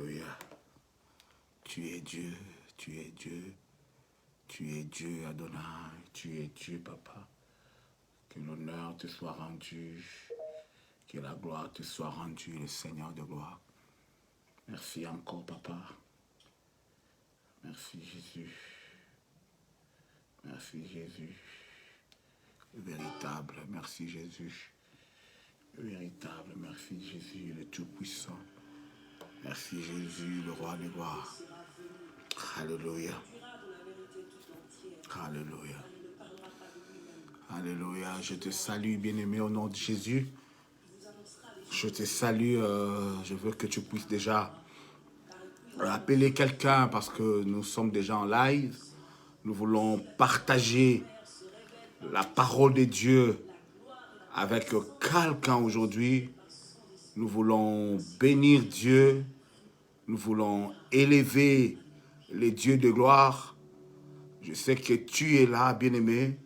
Alléluia. Tu es Dieu, tu es Dieu, tu es Dieu Adonai, tu es Dieu Papa. Que l'honneur te soit rendu, que la gloire te soit rendue, le Seigneur de gloire. Merci encore Papa. Merci Jésus. Merci Jésus. Le véritable, merci Jésus. Le véritable, merci Jésus, le Tout-Puissant. Merci Jésus, le Roi des gloires. Alléluia. Alléluia. Alléluia. Je te salue, bien-aimé, au nom de Jésus. Je te salue. Je veux que tu puisses déjà appeler quelqu'un parce que nous sommes déjà en live. Nous voulons partager la parole de Dieu avec quelqu'un aujourd'hui. Nous voulons bénir Dieu. Nous voulons élever les dieux de gloire. Je sais que tu es là, bien-aimé.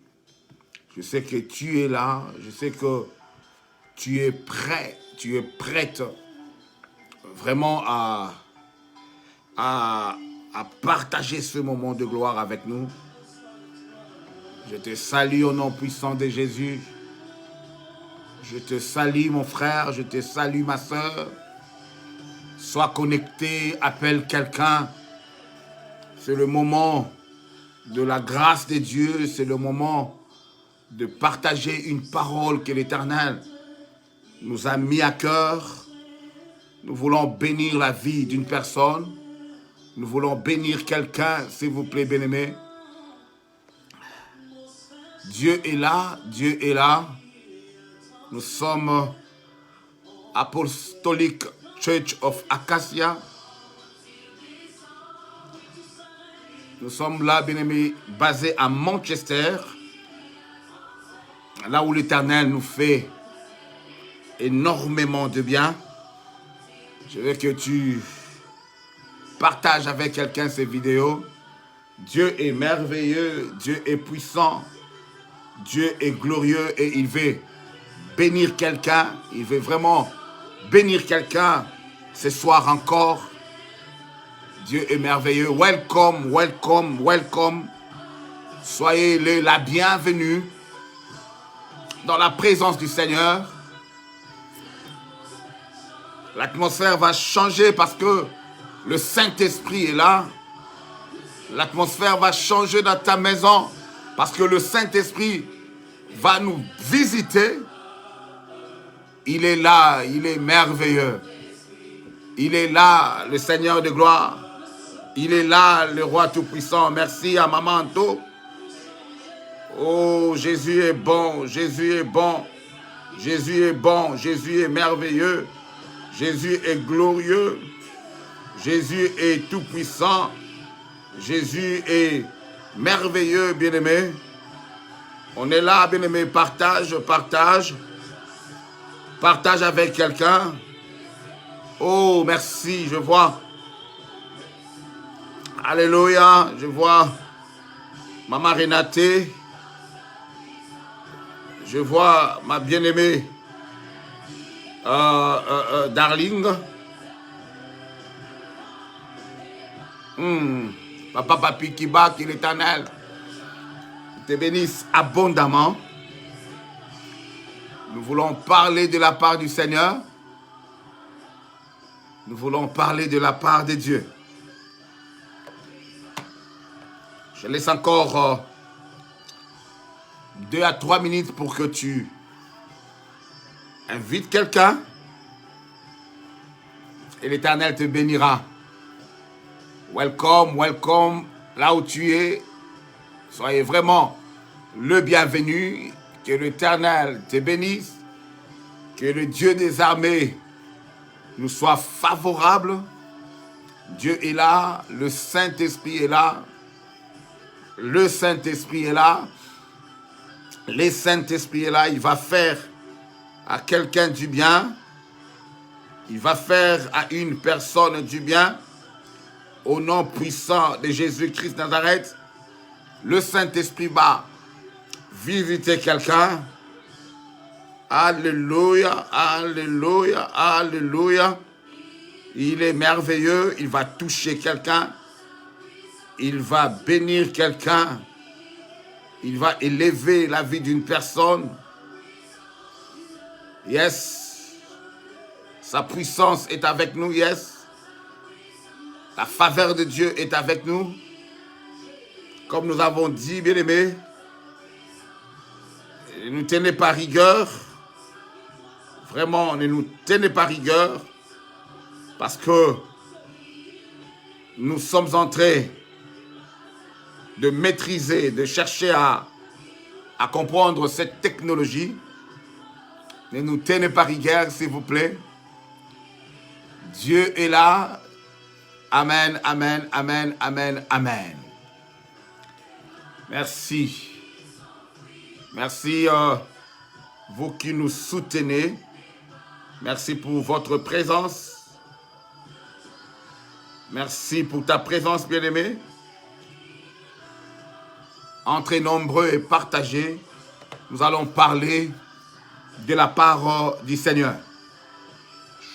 Je sais que tu es là. Je sais que tu es prêt. Tu es prête vraiment à partager ce moment de gloire avec nous. Je te salue au nom puissant de Jésus. Je te salue, mon frère. Je te salue, ma soeur. Sois connecté. Appelle quelqu'un. C'est le moment de la grâce de Dieu. C'est le moment de partager une parole que l'Éternel nous a mis à cœur. Nous voulons bénir la vie d'une personne. Nous voulons bénir quelqu'un, s'il vous plaît, bien-aimé. Dieu est là, Dieu est là. Nous sommes Apostolic Church of Acacia. Nous sommes là, bien-aimés, basés à Manchester. Là où l'Éternel nous fait énormément de bien. Je veux que tu partages avec quelqu'un ces vidéos. Dieu est merveilleux, Dieu est puissant, Dieu est glorieux et il veut bénir quelqu'un. Il veut vraiment bénir quelqu'un ce soir encore. Dieu est merveilleux. Welcome, welcome, welcome. Soyez la bienvenue dans la présence du Seigneur. L'atmosphère va changer parce que le Saint-Esprit est là. L'atmosphère va changer dans ta maison parce que le Saint-Esprit va nous visiter. Il est là, il est merveilleux. Il est là, le Seigneur de gloire. Il est là, le Roi Tout-Puissant. Merci à Maman Anto. Oh, Jésus est bon, Jésus est bon. Jésus est bon, Jésus est merveilleux. Jésus est glorieux. Jésus est tout-puissant. Jésus est merveilleux, bien-aimé. On est là, bien-aimé. Partage, partage. Partage avec quelqu'un. Oh, merci. Je vois. Alléluia. Je vois Maman Renate. Je vois ma bien-aimée Darling. Papa Papi Kiba, qu'il est éternel, te bénisse abondamment. Nous voulons parler de la part du Seigneur. Nous voulons parler de la part de Dieu. Je laisse encore 2 à 3 minutes pour que tu invites quelqu'un et l'Éternel te bénira. Welcome, welcome, là où tu es. Soyez vraiment le bienvenu. Que l'Éternel te bénisse. Que le Dieu des armées nous soit favorable. Dieu est là, le Saint-Esprit est là. Le Saint-Esprit est là. Le Saint-Esprit est là. Il va faire à quelqu'un du bien. Il va faire à une personne du bien. Au nom puissant de Jésus-Christ Nazareth, le Saint-Esprit va visiter quelqu'un. Alléluia, alléluia, alléluia. Il est merveilleux, il va toucher quelqu'un, il va bénir quelqu'un, il va élever la vie d'une personne. Yes, sa puissance est avec nous, yes. La faveur de Dieu est avec nous. Comme nous avons dit, bien-aimés, ne nous tenez pas rigueur. Vraiment, ne nous tenez pas rigueur. Parce que nous sommes en train de maîtriser, de chercher à comprendre cette technologie. Ne nous tenez pas rigueur, s'il vous plaît. Dieu est là. Amen, amen, amen, amen, amen. Merci. Merci, vous qui nous soutenez. Merci pour votre présence. Merci pour ta présence, bien-aimé. Entrez nombreux et partagez. Nous allons parler de la part du Seigneur.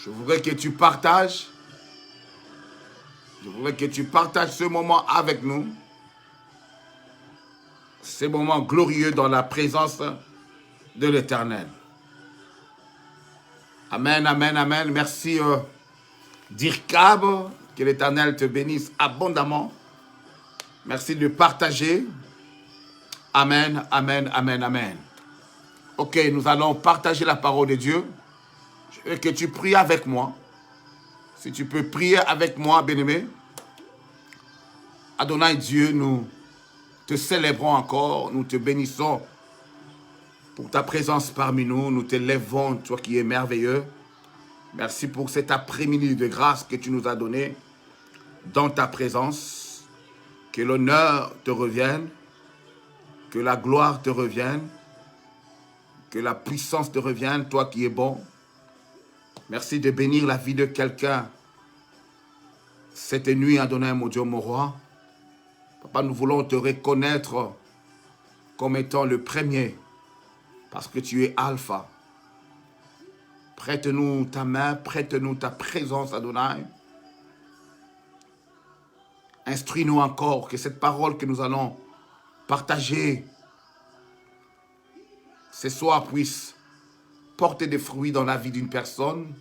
Je voudrais que tu partages. Je voudrais que tu partages ce moment avec nous. Ce moment glorieux dans la présence de l'Éternel. Amen, amen, amen. Merci, Dirkab. Que l'Éternel te bénisse abondamment. Merci de partager. Amen, amen, amen, amen. Ok, nous allons partager la parole de Dieu. Je veux que tu pries avec moi. Si tu peux prier avec moi, bien-aimé. Adonai Dieu, nous te célébrons encore, nous te bénissons pour ta présence parmi nous. Nous t'élèvons, toi qui es merveilleux. Merci pour cet après-midi de grâce que tu nous as donné dans ta présence. Que l'honneur te revienne, que la gloire te revienne, que la puissance te revienne, toi qui es bon. Merci de bénir la vie de quelqu'un cette nuit, Adonai, mon Dieu, mon roi. Papa, nous voulons te reconnaître comme étant le premier, parce que tu es Alpha. Prête-nous ta main, prête-nous ta présence, Adonai. Instruis-nous encore, que cette parole que nous allons partager ce soir puisse porter des fruits dans la vie d'une personne.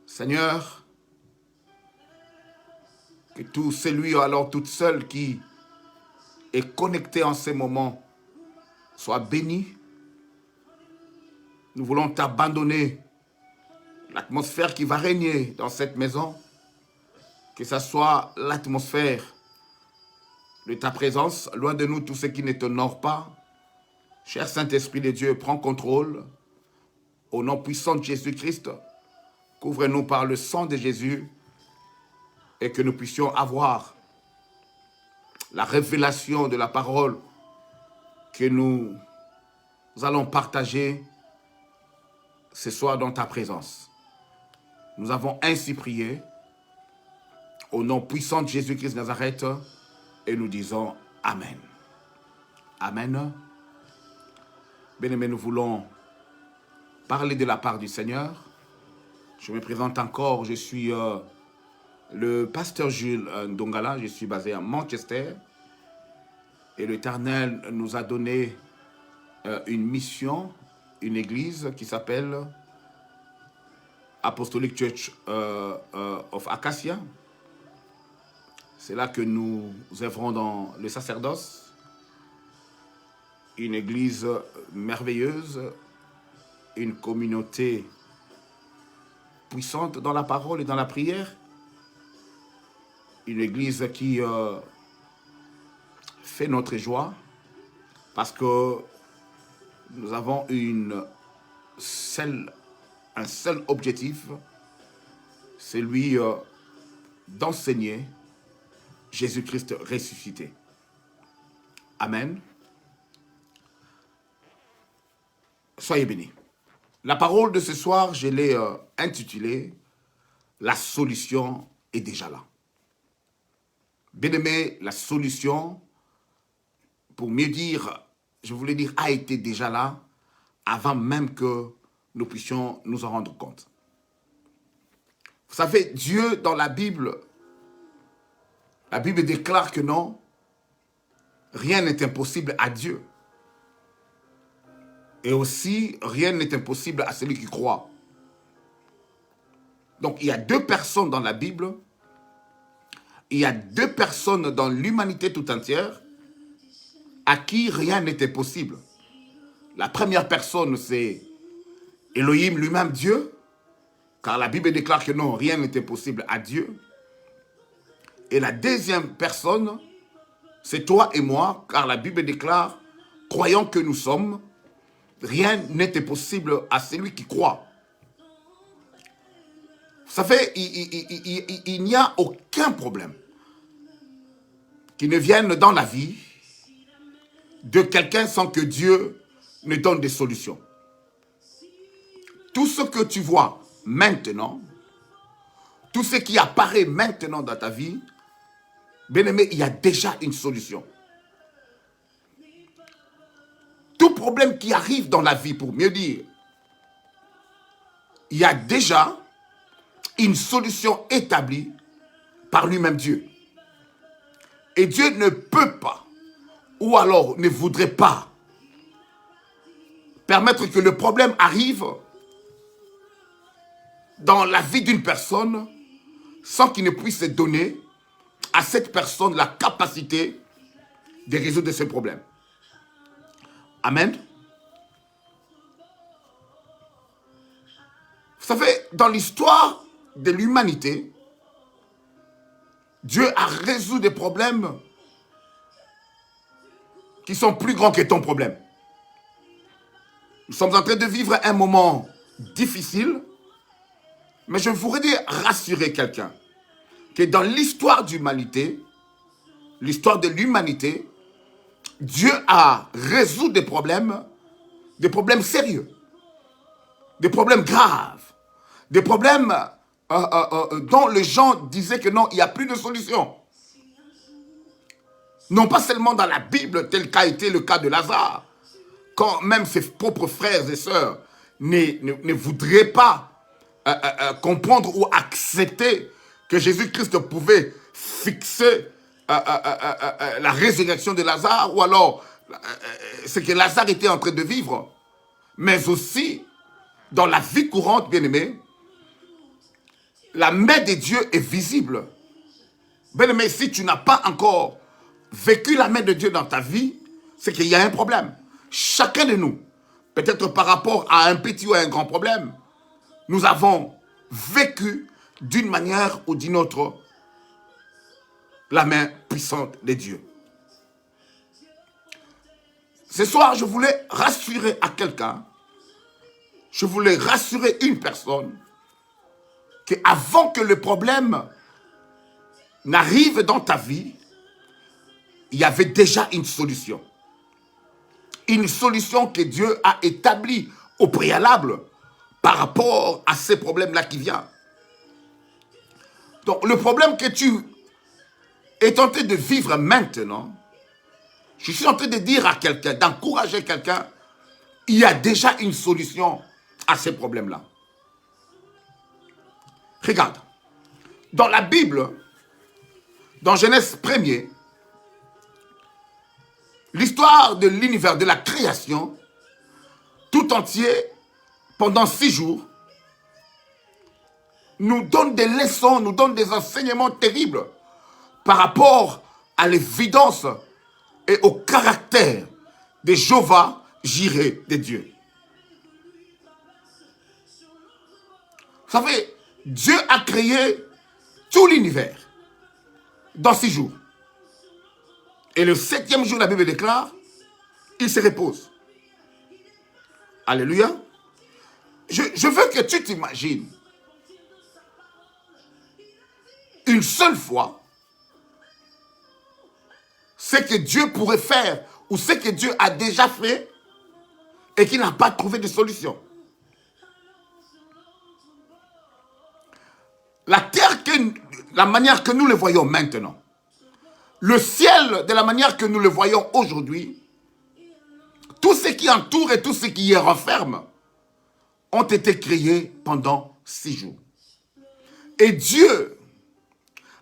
Seigneur, que tout celui, alors toute seule qui est connecté en ces moments soit béni. Nous voulons t'abandonner l'atmosphère qui va régner dans cette maison, que ce soit l'atmosphère de ta présence, loin de nous tout ce qui ne t'honore pas. Cher Saint-Esprit de Dieu, prends contrôle. Au nom puissant de Jésus-Christ, couvre-nous par le sang de Jésus et que nous puissions avoir la révélation de la parole que nous allons partager ce soir dans ta présence. Nous avons ainsi prié au nom puissant de Jésus-Christ de Nazareth et nous disons Amen. Amen. Bien-aimés, nous voulons parler de la part du Seigneur. Je me présente encore, je suis le pasteur Jules Ndongala, je suis basé à Manchester. Et l'Éternel nous a donné une mission, une église qui s'appelle Apostolic Church of Acacia. C'est là que nous œuvrons dans le sacerdoce. Une église merveilleuse, une communauté puissante dans la parole et dans la prière. Une église qui fait notre joie parce que nous avons un seul objectif, celui d'enseigner Jésus-Christ ressuscité. Amen. Soyez bénis. La parole de ce soir, je l'ai intitulée « La solution est déjà là ». Bien-aimé, la solution, pour mieux dire, je voulais dire, a été déjà là avant même que nous puissions nous en rendre compte. Vous savez, Dieu dans la Bible déclare que non, rien n'est impossible à Dieu. Et aussi, rien n'est impossible à celui qui croit. Donc, il y a deux personnes dans la Bible. Il y a deux personnes dans l'humanité tout entière à qui rien n'était possible. La première personne, c'est Elohim lui-même, Dieu. Car la Bible déclare que non, rien n'était possible à Dieu. Et la deuxième personne, c'est toi et moi. Car la Bible déclare, croyant que nous sommes, rien n'était possible à celui qui croit. Ça fait, il n'y a aucun problème qui ne vienne dans la vie de quelqu'un sans que Dieu ne donne des solutions. Tout ce que tu vois maintenant, tout ce qui apparaît maintenant dans ta vie, bien-aimé, il y a déjà une solution. Tout problème qui arrive dans la vie, pour mieux dire, il y a déjà une solution établie par lui-même Dieu. Et Dieu ne peut pas, ou alors ne voudrait pas, permettre que le problème arrive dans la vie d'une personne sans qu'il ne puisse donner à cette personne la capacité de résoudre ce problème. Amen. Vous savez, dans l'histoire de l'humanité, Dieu a résolu des problèmes qui sont plus grands que ton problème. Nous sommes en train de vivre un moment difficile, mais je voudrais rassurer quelqu'un que dans l'histoire d'humanité, l'histoire de l'humanité, Dieu a résolu des problèmes sérieux, des problèmes graves, des problèmes dont les gens disaient que non, il n'y a plus de solution. Non pas seulement dans la Bible, tel qu'a été le cas de Lazare, quand même ses propres frères et sœurs ne voudraient pas comprendre ou accepter que Jésus-Christ pouvait fixer la résurrection de Lazare, ou alors ce que Lazare était en train de vivre, mais aussi dans la vie courante, bien-aimé, la main de Dieu est visible. Bien-aimé, si tu n'as pas encore vécu la main de Dieu dans ta vie, c'est qu'il y a un problème. Chacun de nous, peut-être par rapport à un petit ou à un grand problème, nous avons vécu d'une manière ou d'une autre la main puissante de Dieu. Ce soir, je voulais rassurer à quelqu'un, je voulais rassurer une personne, qu'avant que le problème n'arrive dans ta vie, il y avait déjà une solution. Une solution que Dieu a établie au préalable par rapport à ces problèmes-là qui viennent. Donc, le problème que tu es en train de vivre maintenant, je suis en train de dire à quelqu'un, d'encourager quelqu'un, il y a déjà une solution à ces problèmes-là. Regarde, dans la Bible, dans Genèse 1er, l'histoire de l'univers, de la création, tout entier, pendant 6 jours, nous donne des leçons, nous donne des enseignements terribles par rapport à l'évidence et au caractère de Jéhovah Jireh de Dieu. Vous savez, Dieu a créé tout l'univers dans 6 jours. Et le 7e jour, la Bible déclare, il se repose. Alléluia. Je veux que tu t'imagines une seule fois ce que Dieu pourrait faire ou ce que Dieu a déjà fait et qu'il n'a pas trouvé de solution. La terre, la manière que nous le voyons maintenant, le ciel de la manière que nous le voyons aujourd'hui, tout ce qui entoure et tout ce qui y renferme ont été créés pendant 6 jours. Et Dieu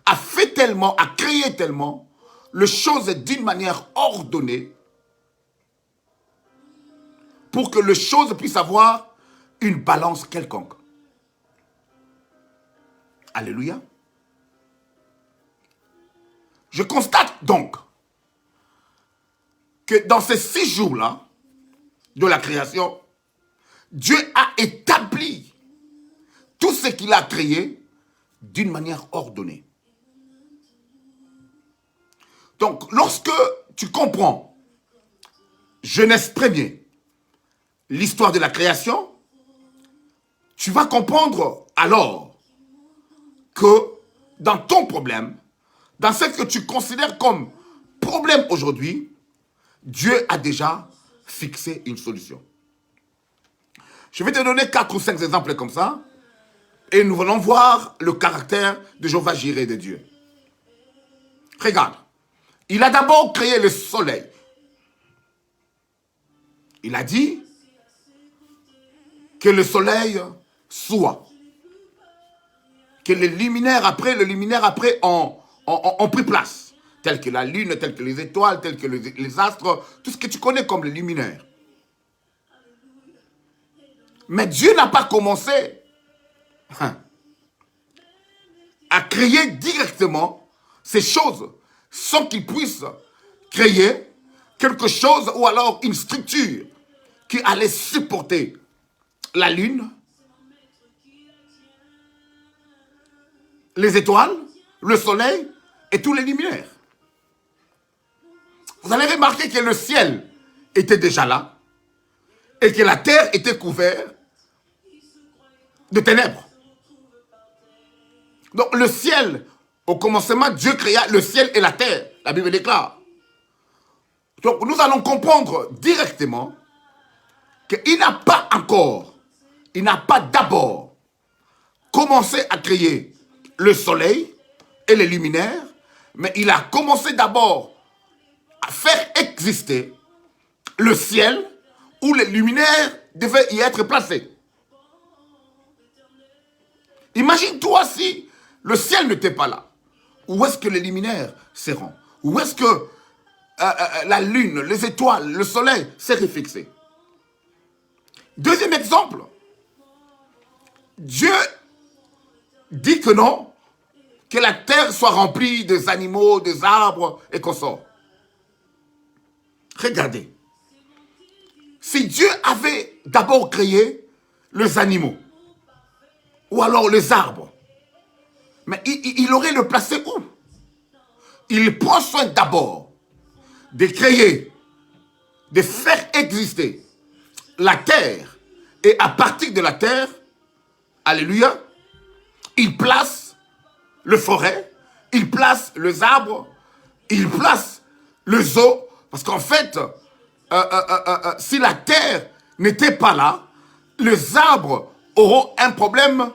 a fait tellement, a créé tellement, les choses d'une manière ordonnée pour que les choses puissent avoir une balance quelconque. Alléluia. Je constate donc que dans ces 6 jours-là de la création, Dieu a établi tout ce qu'il a créé d'une manière ordonnée. Donc, lorsque tu comprends Genèse 1er, l'histoire de la création, tu vas comprendre alors que dans ton problème, dans ce que tu considères comme problème aujourd'hui, Dieu a déjà fixé une solution. Je vais te donner 4 ou 5 exemples comme ça, et nous allons voir le caractère de Jéhovah Jireh de Dieu. Regarde, il a d'abord créé le soleil. Il a dit que le soleil soit. Que les luminaires après ont pris place. Tels que la lune, tels que les étoiles, tels que les astres, tout ce que tu connais comme les luminaires. Mais Dieu n'a pas commencé à créer directement ces choses sans qu'il puisse créer quelque chose ou alors une structure qui allait supporter la lune, les étoiles, le soleil et tous les luminaires. Vous allez remarquer que le ciel était déjà là et que la terre était couverte de ténèbres. Donc le ciel, au commencement, Dieu créa le ciel et la terre. La Bible déclare. Donc nous allons comprendre directement qu'il n'a pas encore, il n'a pas d'abord commencé à créer le soleil et les luminaires, mais il a commencé d'abord à faire exister le ciel où les luminaires devaient y être placés. Imagine-toi si le ciel n'était pas là. Où est-ce que les luminaires seront? Où est-ce que la lune, les étoiles, le soleil seraient fixés? Deuxième exemple, Dieu dit que non, que la terre soit remplie des animaux, des arbres et consorts. Regardez, si Dieu avait d'abord créé les animaux, ou alors les arbres, mais il aurait le placé où? Il prend soin d'abord de créer, de faire exister la terre, et à partir de la terre, alléluia, il place le forêt, il place les arbres, il place les eaux, parce qu'en fait, si la terre n'était pas là, les arbres auront un problème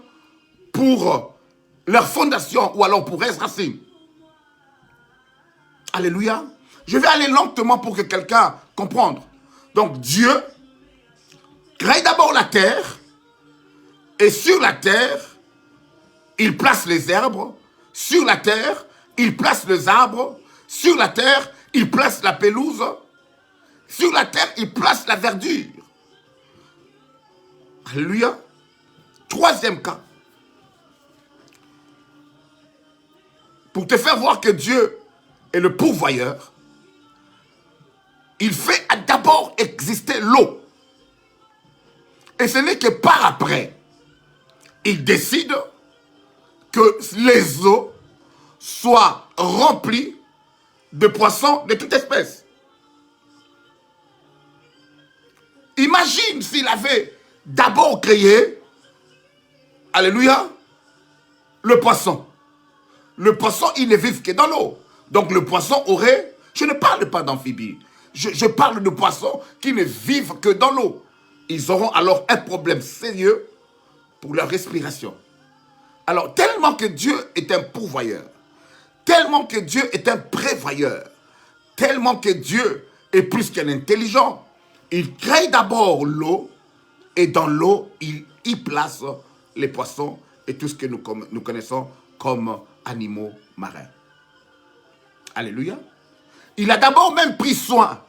pour leur fondation ou alors pour les racines. Alléluia. Je vais aller lentement pour que quelqu'un comprenne. Donc Dieu crée d'abord la terre et sur la terre, il place les herbes. Sur la terre, il place les arbres. Sur la terre, il place la pelouse. Sur la terre, il place la verdure. Alléluia. Troisième cas. Pour te faire voir que Dieu est le pourvoyeur, il fait d'abord exister l'eau. Et ce n'est que par après, il décide que les eaux soient remplies de poissons de toute espèce. Imagine s'il avait d'abord créé, alléluia, le poisson. Le poisson, il ne vit que dans l'eau. Donc le poisson aurait, je ne parle pas d'amphibies, je parle de poissons qui ne vivent que dans l'eau. Ils auront alors un problème sérieux pour leur respiration. Alors, tellement que Dieu est un pourvoyeur, tellement que Dieu est un prévoyeur, tellement que Dieu est plus qu'un intelligent, il crée d'abord l'eau et dans l'eau, il y place les poissons et tout ce que nous connaissons comme animaux marins. Alléluia. Il a d'abord même pris soin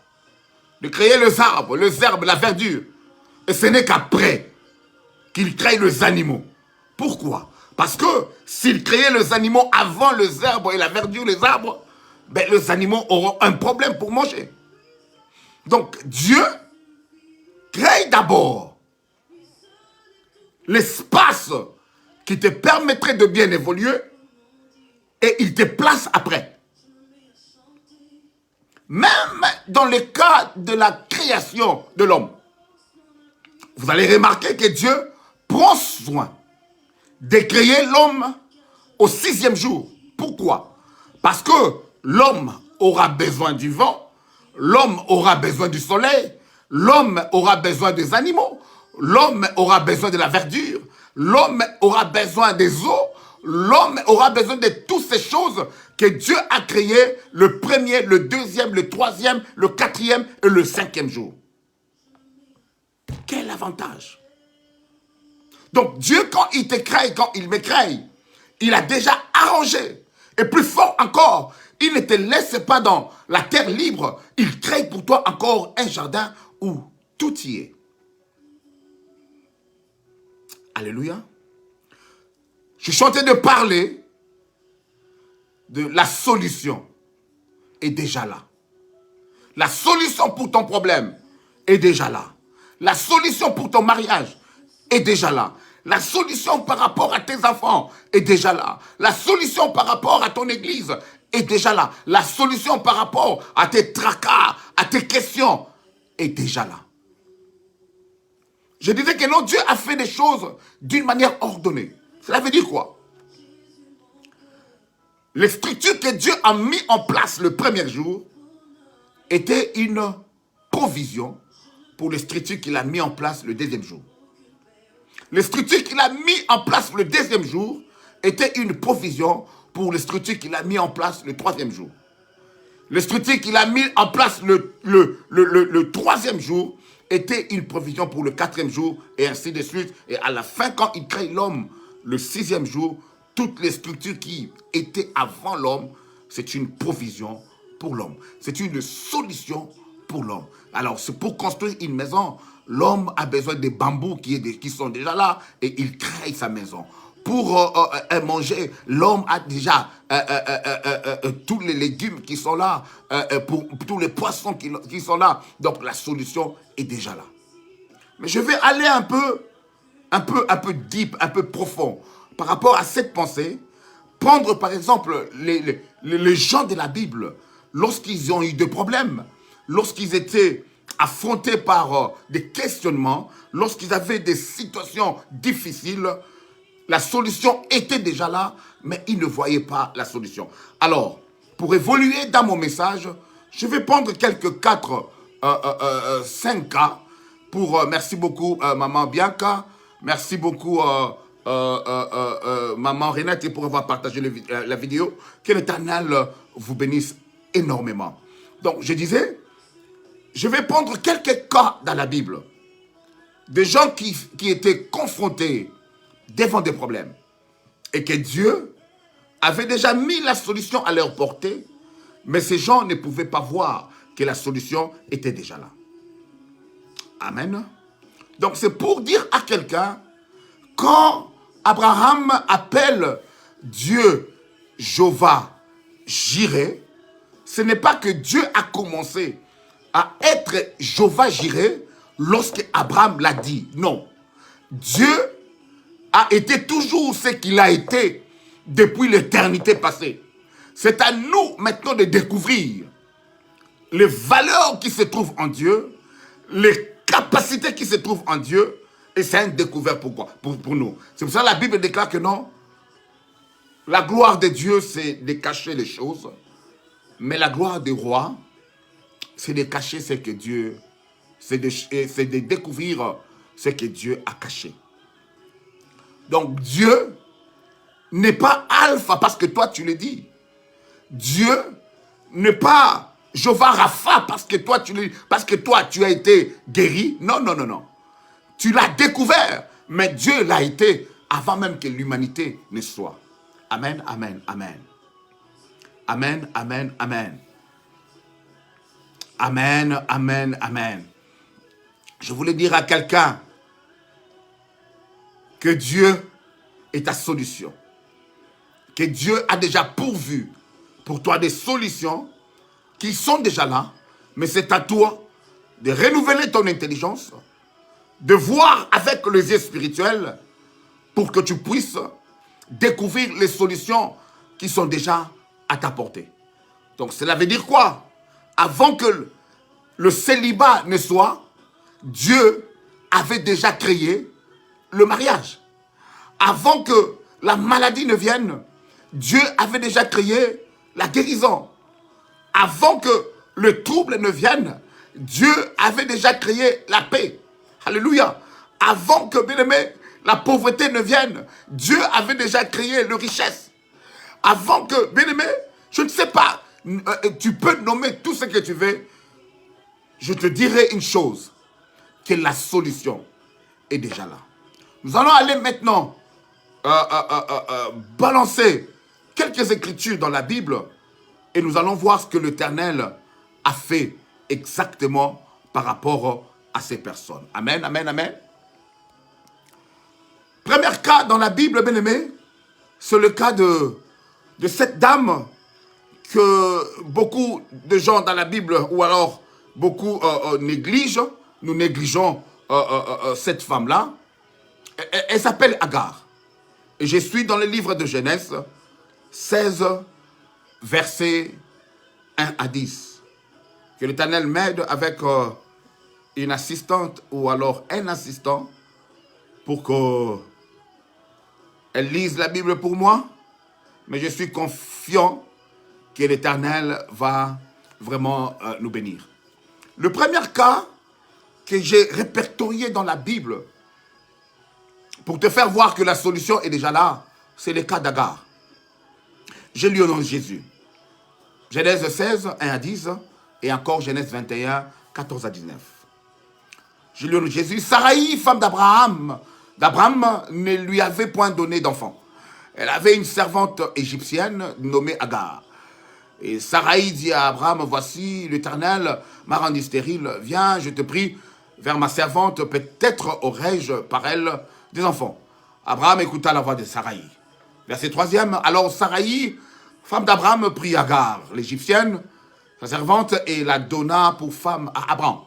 de créer les arbres, la verdure. Et ce n'est qu'après qu'il crée les animaux. Pourquoi? Parce que s'il créait les animaux avant les arbres et la verdure, les arbres, ben, les animaux auront un problème pour manger. Donc Dieu crée d'abord l'espace qui te permettrait de bien évoluer et il te place après. Même dans le cas de la création de l'homme, vous allez remarquer que Dieu prend soin de créer l'homme au 6e jour. Pourquoi? Parce que l'homme aura besoin du vent, l'homme aura besoin du soleil, l'homme aura besoin des animaux, l'homme aura besoin de la verdure, l'homme aura besoin des eaux, l'homme aura besoin de toutes ces choses que Dieu a créées le 1er, le 2e, le 3e, le 4e et le 5e jour. Quel avantage! Donc Dieu, quand il te crée, quand il me crée, il a déjà arrangé. Et plus fort encore, il ne te laisse pas dans la terre libre. Il crée pour toi encore un jardin où tout y est. Alléluia. Je suis en train de parler de la solution. Est déjà là. La solution pour ton problème est déjà là. La solution pour ton mariage est déjà là. La solution par rapport à tes enfants est déjà là. La solution par rapport à ton église est déjà là. La solution par rapport à tes tracas, à tes questions est déjà là. Je disais que non, Dieu a fait des choses d'une manière ordonnée. Cela veut dire quoi? Les structures que Dieu a mis en place le 1er jour étaient une provision pour les structures qu'il a mis en place le 2e jour. Les structures qu'il a mis en place le 2e jour étaient une provision pour les structures qu'il a mis en place le 3e jour. Les structures qu'il a mis en place le 3e jour étaient une provision pour le 4e jour et ainsi de suite. Et à la fin, quand il crée l'homme le 6e jour, toutes les structures qui étaient avant l'homme, c'est une provision pour l'homme. C'est une solution pour l'homme. Alors, c'est pour construire une maison, l'homme a besoin des bambous qui sont déjà là et il crée sa maison. Pour manger, l'homme a déjà tous les légumes qui sont là, pour tous les poissons qui sont là. Donc, la solution est déjà là. Mais je vais aller un peu deep, un peu profond par rapport à cette pensée. Prendre par exemple les gens de la Bible, lorsqu'ils ont eu des problèmes, lorsqu'ils étaient affrontés par des questionnements, lorsqu'ils avaient des situations difficiles, la solution était déjà là, mais ils ne voyaient pas la solution. Alors, pour évoluer dans mon message, je vais prendre quelques 5 cas pour... merci beaucoup, Maman Bianca. Merci beaucoup, Maman Renate, pour avoir partagé la vidéo. Que l'Éternel vous bénisse énormément. Donc, je disais, je vais prendre quelques cas dans la Bible. Des gens qui étaient confrontés devant des problèmes. Et que Dieu avait déjà mis la solution à leur portée, mais ces gens ne pouvaient pas voir que la solution était déjà là. Amen. Donc c'est pour dire à quelqu'un, quand Abraham appelle Dieu Jéhovah Jireh, ce n'est pas que Dieu a commencé à être Jéhovah Jireh lorsque Abraham l'a dit. Non. Dieu a été toujours ce qu'il a été depuis l'éternité passée. C'est à nous maintenant de découvrir les valeurs qui se trouvent en Dieu, les capacités qui se trouvent en Dieu, et c'est une découverte pour nous. C'est pour ça que la Bible déclare que non, la gloire de Dieu, c'est de cacher les choses, mais la gloire des rois, c'est de cacher ce que Dieu, c'est de découvrir ce que Dieu a caché. Donc Dieu n'est pas alpha parce que toi tu le dis. Dieu n'est pas Jéhovah Rapha parce que toi tu as été guéri. Non, non, non, non. Tu l'as découvert, mais Dieu l'a été avant même que l'humanité ne soit. Amen, amen, amen. Amen, amen, amen. Amen, amen, amen. Je voulais dire à quelqu'un que Dieu est ta solution. Que Dieu a déjà pourvu pour toi des solutions qui sont déjà là, mais c'est à toi de renouveler ton intelligence, de voir avec les yeux spirituels pour que tu puisses découvrir les solutions qui sont déjà à ta portée. Donc cela veut dire quoi? Avant que le célibat ne soit, Dieu avait déjà créé le mariage. Avant que la maladie ne vienne, Dieu avait déjà créé la guérison. Avant que le trouble ne vienne, Dieu avait déjà créé la paix. Alléluia. Avant que, bien aimé, la pauvreté ne vienne, Dieu avait déjà créé la richesse. Avant que, bien aimé, je ne sais pas, tu peux nommer tout ce que tu veux, je te dirai une chose, que la solution est déjà là. Nous allons aller maintenant balancer quelques écritures dans la Bible et nous allons voir ce que l'Éternel a fait exactement par rapport à ces personnes. Amen, amen, amen. Premier cas dans la Bible, bien aimé, c'est le cas de cette dame que beaucoup de gens dans la Bible, ou alors beaucoup négligent. Nous négligeons cette femme-là. Elle s'appelle Agar. Et je suis dans le livre de Genèse 16, versets 1 à 10. Que l'Éternel m'aide avec une assistante ou alors un assistant pour qu'elle lise la Bible pour moi. Mais je suis confiant que l'Éternel va vraiment nous bénir. Le premier cas que j'ai répertorié dans la Bible pour te faire voir que la solution est déjà là, c'est le cas d'Agar. J'ai lu au nom de Jésus. Genèse 16, 1 à 10 et encore Genèse 21, 14 à 19. J'ai lu au nom de Jésus. Saraï, femme d'Abraham ne lui avait point donné d'enfant. Elle avait une servante égyptienne nommée Agar. Et Saraï dit à Abraham, voici l'Éternel m'a rendu stérile. Viens, je te prie, vers ma servante, peut-être aurai-je par elle des enfants. Abraham écouta la voix de Saraï. Verset 3e, alors Saraï, femme d'Abraham, prit Agar, l'Égyptienne, sa servante, et la donna pour femme à Abraham,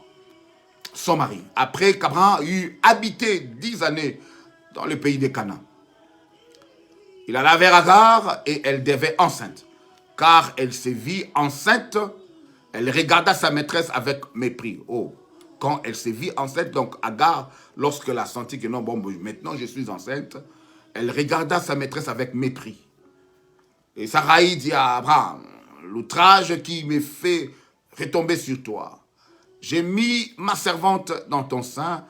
son mari. Après qu'Abraham eut habité 10 années dans le pays des Canaan. Il alla vers Agar et elle devait enceinte. Car elle se vit enceinte, elle regarda sa maîtresse avec mépris. Oh, quand elle se vit enceinte, donc Agar, lorsqu'elle a senti que non, bon, maintenant je suis enceinte, elle regarda sa maîtresse avec mépris. Et Saraï dit à Abraham, l'outrage qui me fait retomber sur toi, j'ai mis ma servante dans ton sein,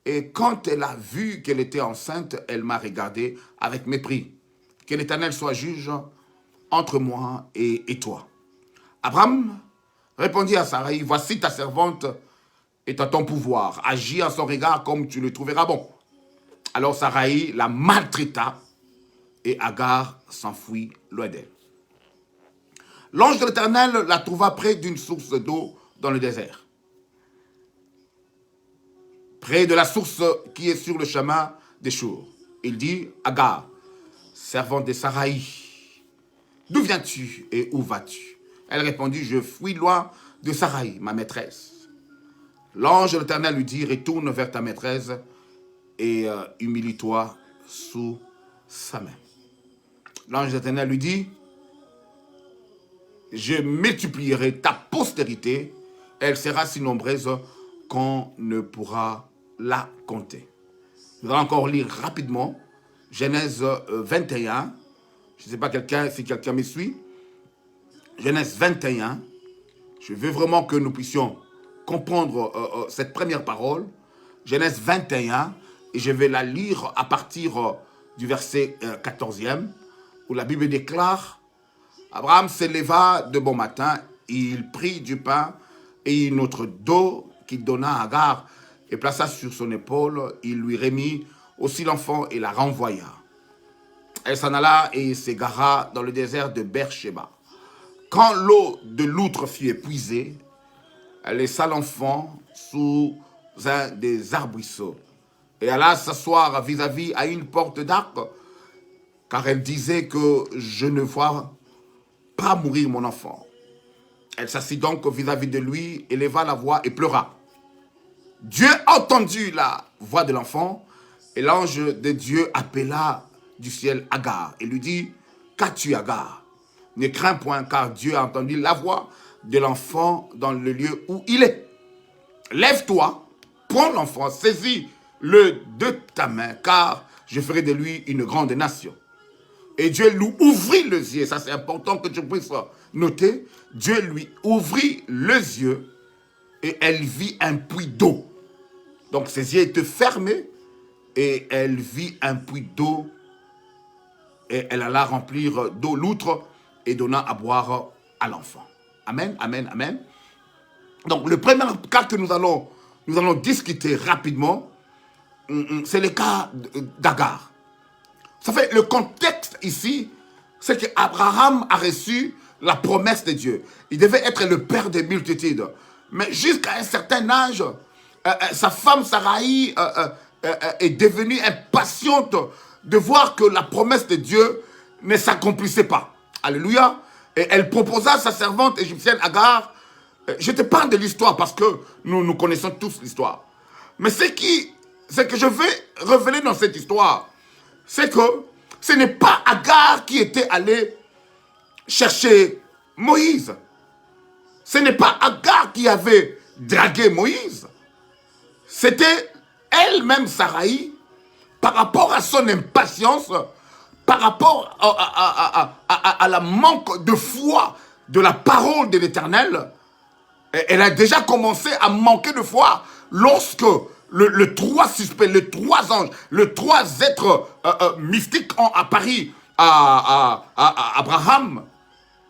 et quand elle a vu qu'elle était enceinte, elle m'a regardé avec mépris. Que l'Éternel soit juge entre moi et toi. Abraham répondit à Saraï, voici ta servante est à ton pouvoir. Agis à son regard comme tu le trouveras bon. Alors Saraï la maltraita et Agar s'enfuit loin d'elle. L'ange de l'Éternel la trouva près d'une source d'eau dans le désert. Près de la source qui est sur le chemin des Chours. Il dit, Agar, servante de Saraï, d'où viens-tu et où vas-tu? Elle répondit, je fuis loin de Saraï, ma maîtresse. L'ange de l'Éternel lui dit, retourne vers ta maîtresse et humilie-toi sous sa main. L'ange de l'Éternel lui dit, je multiplierai ta postérité, elle sera si nombreuse qu'on ne pourra la compter. Nous allons encore lire rapidement Genèse 21. Je ne sais pas si quelqu'un me suit. Genèse 21. Je veux vraiment que nous puissions comprendre cette première parole. Genèse 21. Et je vais la lire à partir du verset 14e, où la Bible déclare, Abraham se leva de bon matin, il prit du pain et une autre d'eau qu'il donna à Agar et plaça sur son épaule. Il lui remit aussi l'enfant et la renvoya. Elle s'en alla et s'égara dans le désert de Beersheba. Quand l'eau de l'outre fut épuisée, elle laissa l'enfant sous un des arbrisseaux et alla s'asseoir vis-à-vis à une porte d'arc, car elle disait que je ne vois pas mourir mon enfant. Elle s'assit donc vis-à-vis de lui, éleva la voix et pleura. Dieu entendit la voix de l'enfant et l'ange de Dieu appela du ciel Agar et lui dit, qu'as-tu Agar? Ne crains point, car Dieu a entendu la voix de l'enfant dans le lieu où il est. Lève-toi, prends l'enfant, saisis-le de ta main, car je ferai de lui une grande nation. Et Dieu lui ouvrit les yeux, ça c'est important que tu puisses noter. Dieu lui ouvrit les yeux et elle vit un puits d'eau. Donc ses yeux étaient fermés et elle vit un puits d'eau et elle alla remplir d'eau l'outre et donna à boire à l'enfant. Amen, amen, amen. Donc le premier cas que nous allons discuter rapidement, c'est le cas d'Agar. Ça fait le contexte ici, c'est qu'Abraham a reçu la promesse de Dieu. Il devait être le père des multitudes. Mais jusqu'à un certain âge, sa femme Saraï est devenue impatiente de voir que la promesse de Dieu ne s'accomplissait pas. Alléluia. Et elle proposa à sa servante égyptienne Agar. Je te parle de l'histoire parce que nous connaissons tous l'histoire. Mais ce que je vais révéler dans cette histoire, c'est que ce n'est pas Agar qui était allée chercher Moïse. Ce n'est pas Agar qui avait dragué Moïse. C'était elle-même, Saraï, par rapport à son impatience, par rapport à la manque de foi de la parole de l'Éternel. Elle a déjà commencé à manquer de foi lorsque les trois suspects, les trois anges, les trois êtres mystiques ont apparu à Abraham.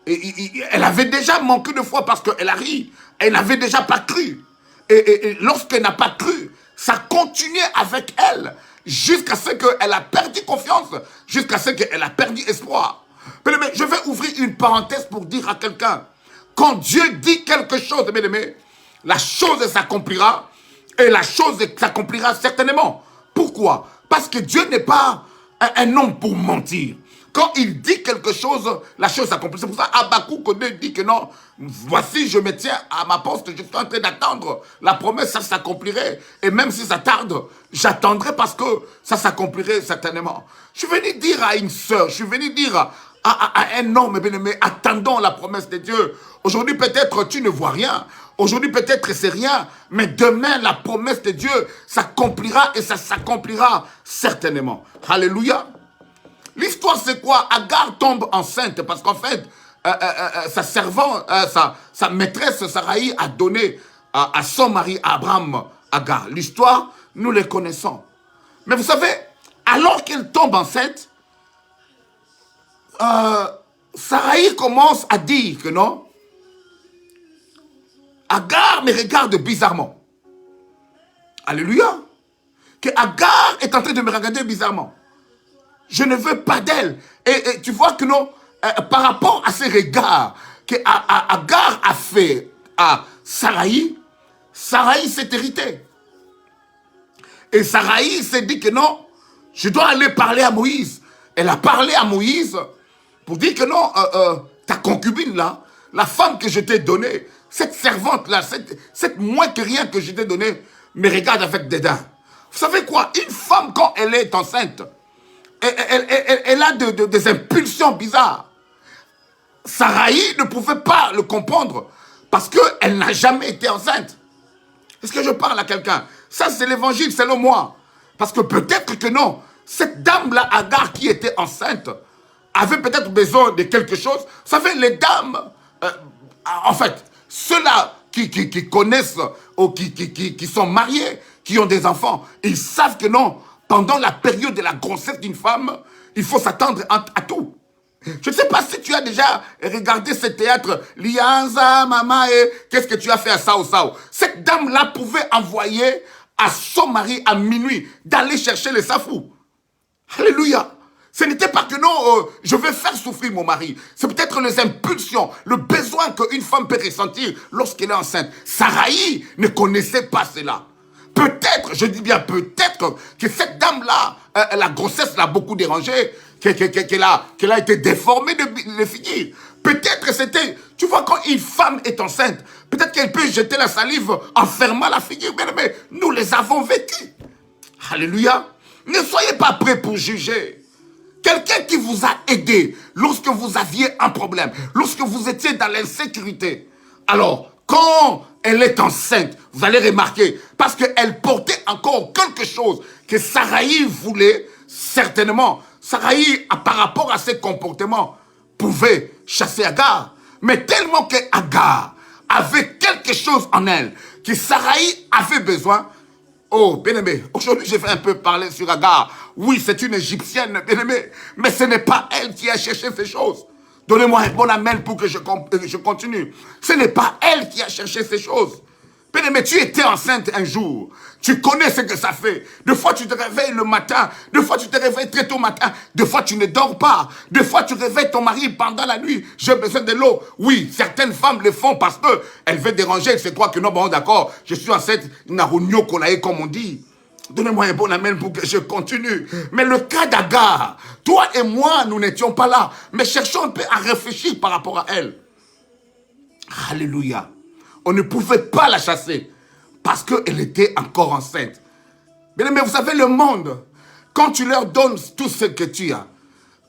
Et elle avait déjà manqué de foi parce qu'elle a ri. Elle n'avait déjà pas cru. Et lorsqu'elle n'a pas cru, ça continuait avec elle jusqu'à ce qu'elle a perdu confiance, jusqu'à ce qu'elle a perdu espoir. Mais je vais ouvrir une parenthèse pour dire à quelqu'un, quand Dieu dit quelque chose, bien aimé, la chose s'accomplira et la chose s'accomplira certainement. Pourquoi? Parce que Dieu n'est pas un homme pour mentir. Quand il dit quelque chose, la chose s'accomplit. C'est pour ça Habakkuk dit que non, voici je me tiens à ma poste, je suis en train d'attendre. La promesse, ça s'accomplirait. Et même si ça tarde, j'attendrai parce que ça s'accomplirait certainement. Je suis venu dire à une sœur, je suis venu dire à un homme, mais attendons la promesse de Dieu. Aujourd'hui peut-être tu ne vois rien. Aujourd'hui peut-être c'est rien. Mais demain la promesse de Dieu s'accomplira et ça s'accomplira certainement. Alléluia. L'histoire, c'est quoi? Agar tombe enceinte parce qu'en fait, sa servante, sa maîtresse Saraï a donné à son mari Abraham Agar. L'histoire, nous les connaissons. Mais vous savez, alors qu'elle tombe enceinte, Saraï commence à dire que non, Agar me regarde bizarrement. Alléluia. Que Agar est en train de me regarder bizarrement. Je ne veux pas d'elle. Et tu vois que non, par rapport à ces regards que Agar a fait à Saraï, Saraï s'est irritée. Et Saraï s'est dit que non, je dois aller parler à Moïse. Elle a parlé à Moïse pour dire que non, ta concubine là, la femme que je t'ai donnée, cette servante là, cette moins que rien que je t'ai donnée, me regarde avec dédain. Vous savez quoi? Une femme quand elle est enceinte, elle a des impulsions bizarres. Saraï ne pouvait pas le comprendre parce qu'elle n'a jamais été enceinte. Est-ce que je parle à quelqu'un? Ça, c'est l'évangile, selon moi. Parce que peut-être que non, cette dame-là, Agar, qui était enceinte, avait peut-être besoin de quelque chose. Vous savez, les dames, en fait, ceux-là qui connaissent ou qui sont mariés, qui ont des enfants, ils savent que non, pendant la période de la grossesse d'une femme, il faut s'attendre à tout. Je ne sais pas si tu as déjà regardé ce théâtre, Lianza, Mama, et qu'est-ce que tu as fait à Sao Sao. Cette dame-là pouvait envoyer à son mari à minuit d'aller chercher les safous. Alléluia. Ce n'était pas que non, je vais faire souffrir mon mari. C'est peut-être les impulsions, le besoin qu'une femme peut ressentir lorsqu'elle est enceinte. Saraï ne connaissait pas cela. Peut-être, je dis bien peut-être, que cette dame-là, la grossesse l'a beaucoup dérangée, qu'elle a été déformée de figure. Peut-être c'était, tu vois, quand une femme est enceinte, peut-être qu'elle peut jeter la salive en fermant la figure. Mais nous les avons vécus. Alléluia. Ne soyez pas prêts pour juger. Quelqu'un qui vous a aidé lorsque vous aviez un problème, lorsque vous étiez dans l'insécurité. Alors, quand elle est enceinte, vous allez remarquer, parce qu'elle portait encore quelque chose que Saraï voulait, certainement. Saraï, par rapport à ses comportements, pouvait chasser Agar. Mais tellement que Agar avait quelque chose en elle, que Saraï avait besoin. Oh, bien-aimé, aujourd'hui je vais un peu parler sur Agar. Oui, c'est une Égyptienne, bien-aimé, mais ce n'est pas elle qui a cherché ces choses. Donnez-moi un bon amen pour que je continue. Ce n'est pas elle qui a cherché ces choses. Bien-aimé, tu étais enceinte un jour. Tu connais ce que ça fait. Des fois, tu te réveilles le matin. Des fois, tu te réveilles très tôt le matin. Des fois, tu ne dors pas. Des fois, tu réveilles ton mari pendant la nuit. J'ai besoin de l'eau. Oui, certaines femmes le font parce qu'elles veulent déranger. C'est toi que non, bon, d'accord, je suis enceinte. Narunyo kolae, comme on dit. Donnez-moi un bon amen pour que je continue. Mais le cas d'Agar, toi et moi, nous n'étions pas là. Mais cherchons un peu à réfléchir par rapport à elle. Alléluia. On ne pouvait pas la chasser parce qu'elle était encore enceinte. Mais vous savez, le monde, quand tu leur donnes tout ce que tu as,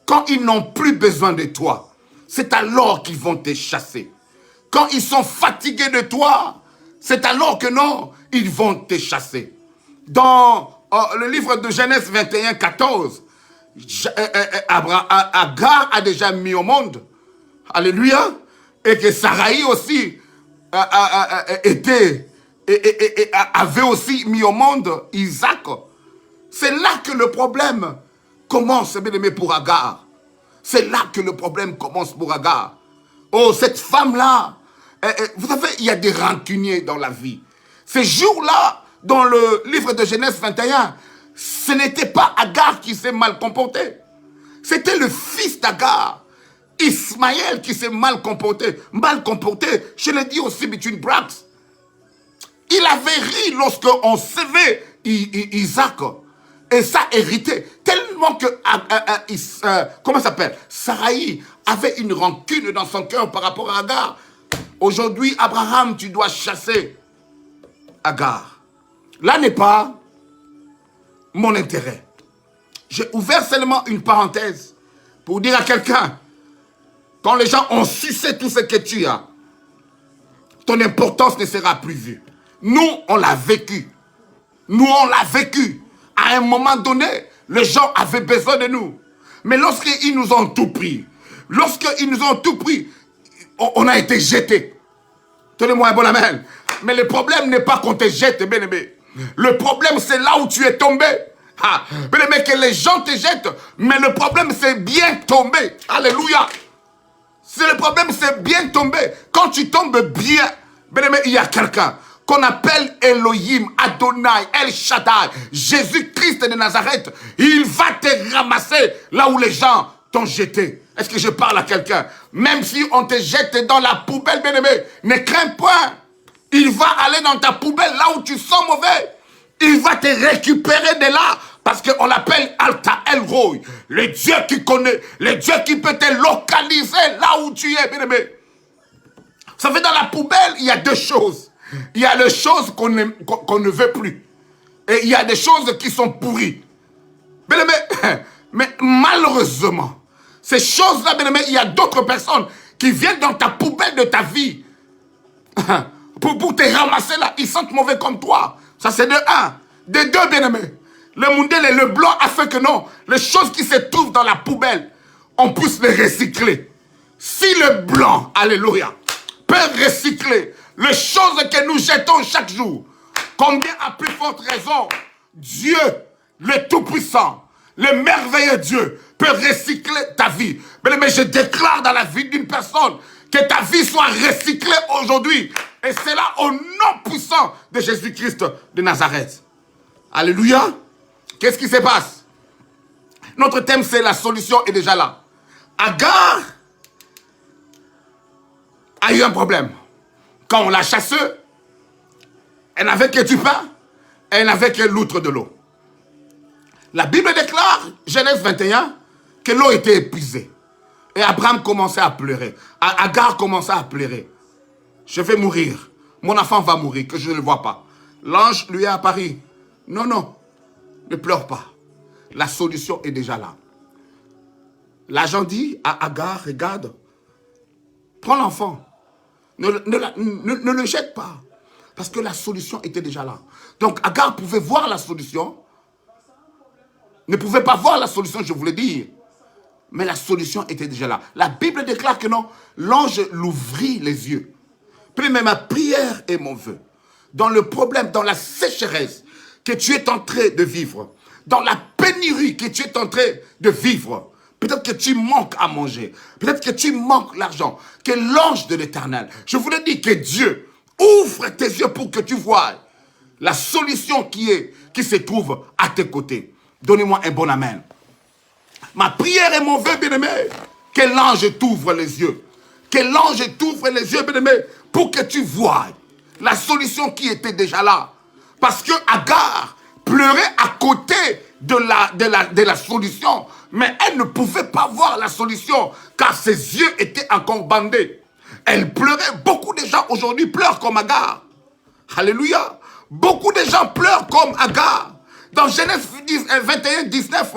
quand ils n'ont plus besoin de toi, c'est alors qu'ils vont te chasser. Quand ils sont fatigués de toi, c'est alors que non, ils vont te chasser. Dans le livre de Genèse 21, 14, Agar a déjà mis au monde. Alléluia. Et que Saraï aussi avait aussi mis au monde Isaac. C'est là que le problème commence, bien aimé, pour Agar. C'est là que le problème commence pour Agar. Oh, cette femme-là, vous savez, il y a des rancuniers dans la vie. Ces jours-là, dans le livre de Genèse 21, ce n'était pas Agar qui s'est mal comporté. C'était le fils d'Agar, Ismaël, qui s'est mal comporté. Mal comporté, je l'ai dit aussi, between brackets. Il avait ri lorsqu'on savait Isaac. Et ça hérité. Tellement que, comment ça s'appelle? Saraï avait une rancune dans son cœur par rapport à Agar. Aujourd'hui, Abraham, tu dois chasser Agar. Là n'est pas mon intérêt. J'ai ouvert seulement une parenthèse pour dire à quelqu'un, quand les gens ont sucé tout ce que tu as, ton importance ne sera plus vue. Nous, on l'a vécu. Nous, on l'a vécu. À un moment donné, les gens avaient besoin de nous. Mais lorsqu'ils nous ont tout pris, on a été jetés. Tenez-moi un bon amen. Mais le problème n'est pas qu'on te jette, bien aimé. Le problème, c'est là où tu es tombé. Bien aimé, que les gens te jettent. Mais le problème, c'est bien tomber. Alléluia. Le problème, c'est bien tomber. Quand tu tombes bien, bien aimé, il y a quelqu'un qu'on appelle Elohim, Adonai, El Shaddai, Jésus-Christ de Nazareth. Il va te ramasser là où les gens t'ont jeté. Est-ce que je parle à quelqu'un? Même si on te jette dans la poubelle, bien-aimé, ne crains point. Il va aller dans ta poubelle là où tu sens mauvais. Il va te récupérer de là. Parce qu'on l'appelle Alta El Roy. Le Dieu qui connaît, le Dieu qui peut te localiser là où tu es, bien-aimé. Ça fait dans la poubelle, il y a deux choses. Il y a les choses qu'on ne veut plus. Et il y a des choses qui sont pourries. Bien-aimé, mais malheureusement, ces choses-là, bien-aimé, il y a d'autres personnes qui viennent dans ta poubelle de ta vie pour te ramasser là. Ils sentent mauvais comme toi. Ça, c'est de un. De deux, bien-aimé. Le mondial et le blanc a fait que non, les choses qui se trouvent dans la poubelle, on puisse les recycler. Si le blanc, alléluia, peut recycler les choses que nous jetons chaque jour, combien à plus forte raison, Dieu, le Tout-Puissant, le merveilleux Dieu, peut recycler ta vie. Mais je déclare dans la vie d'une personne que ta vie soit recyclée aujourd'hui. Et c'est là au nom puissant de Jésus-Christ de Nazareth. Alléluia. Qu'est-ce qui se passe? Notre thème, c'est la solution est déjà là. Agar a eu un problème. Quand on l'a chassée, elle n'avait que du pain, elle n'avait que l'outre de l'eau. La Bible déclare, Genèse 21, que l'eau était épuisée. Et Abraham commençait à pleurer. Agar commençait à pleurer. Je vais mourir. Mon enfant va mourir, que je ne le vois pas. L'ange lui a apparu. Non, non, ne pleure pas. La solution est déjà là. L'agent dit à Agar, regarde, prends l'enfant. Ne le jette pas. Parce que la solution était déjà là. Donc Agar pouvait voir la solution. Ne pouvait pas voir la solution, je voulais dire. Mais la solution était déjà là. La Bible déclare que non, l'ange l'ouvrit les yeux. Puis même ma prière et mon vœu. Dans le problème, dans la sécheresse que tu es en train de vivre, dans la pénurie que tu es en train de vivre, peut-être que tu manques à manger, peut-être que tu manques l'argent, que l'ange de l'Éternel, je voulais dire que Dieu ouvre tes yeux pour que tu vois la solution qui se trouve à tes côtés. Donnez-moi un bon amen. Ma prière et mon vœu, bien-aimé, que l'ange t'ouvre les yeux. Que l'ange t'ouvre les yeux, bien-aimé, pour que tu vois la solution qui était déjà là. Parce que Agar pleurait à côté de la solution. Mais elle ne pouvait pas voir la solution, car ses yeux étaient encore bandés. Elle pleurait. Beaucoup de gens aujourd'hui pleurent comme Agar. Alléluia. Beaucoup de gens pleurent comme Agar. Dans Genèse 21, 19,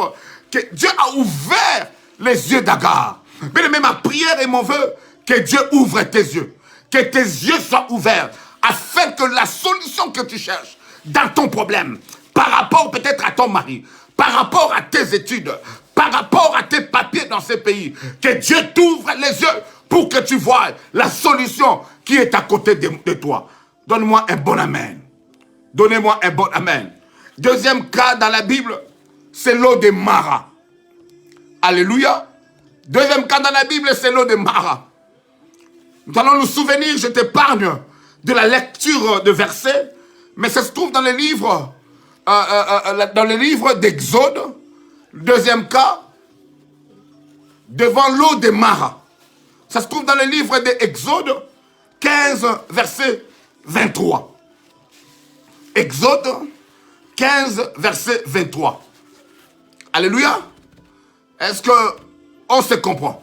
que Dieu a ouvert les yeux d'Agar. Mais ma prière et mon vœu, que Dieu ouvre tes yeux. Que tes yeux soient ouverts, afin que la solution que tu cherches dans ton problème, par rapport peut-être à ton mari, par rapport à tes études, par rapport à tes papiers dans ce pays, que Dieu t'ouvre les yeux pour que tu vois la solution qui est à côté de toi. Donne-moi un bon amen. Donnez-moi un bon amen. Deuxième cas dans la Bible, c'est l'eau de Mara. Alléluia. Deuxième cas dans la Bible, c'est l'eau de Mara. Nous allons nous souvenir, je t'épargne de la lecture de versets, mais ça se trouve dans les livres, d'Exode. Deuxième cas, devant l'eau de Mara. Ça se trouve dans le livre d'Exode 15, verset 23. Exode 15, verset 23. Alléluia. Est-ce qu'on se comprend?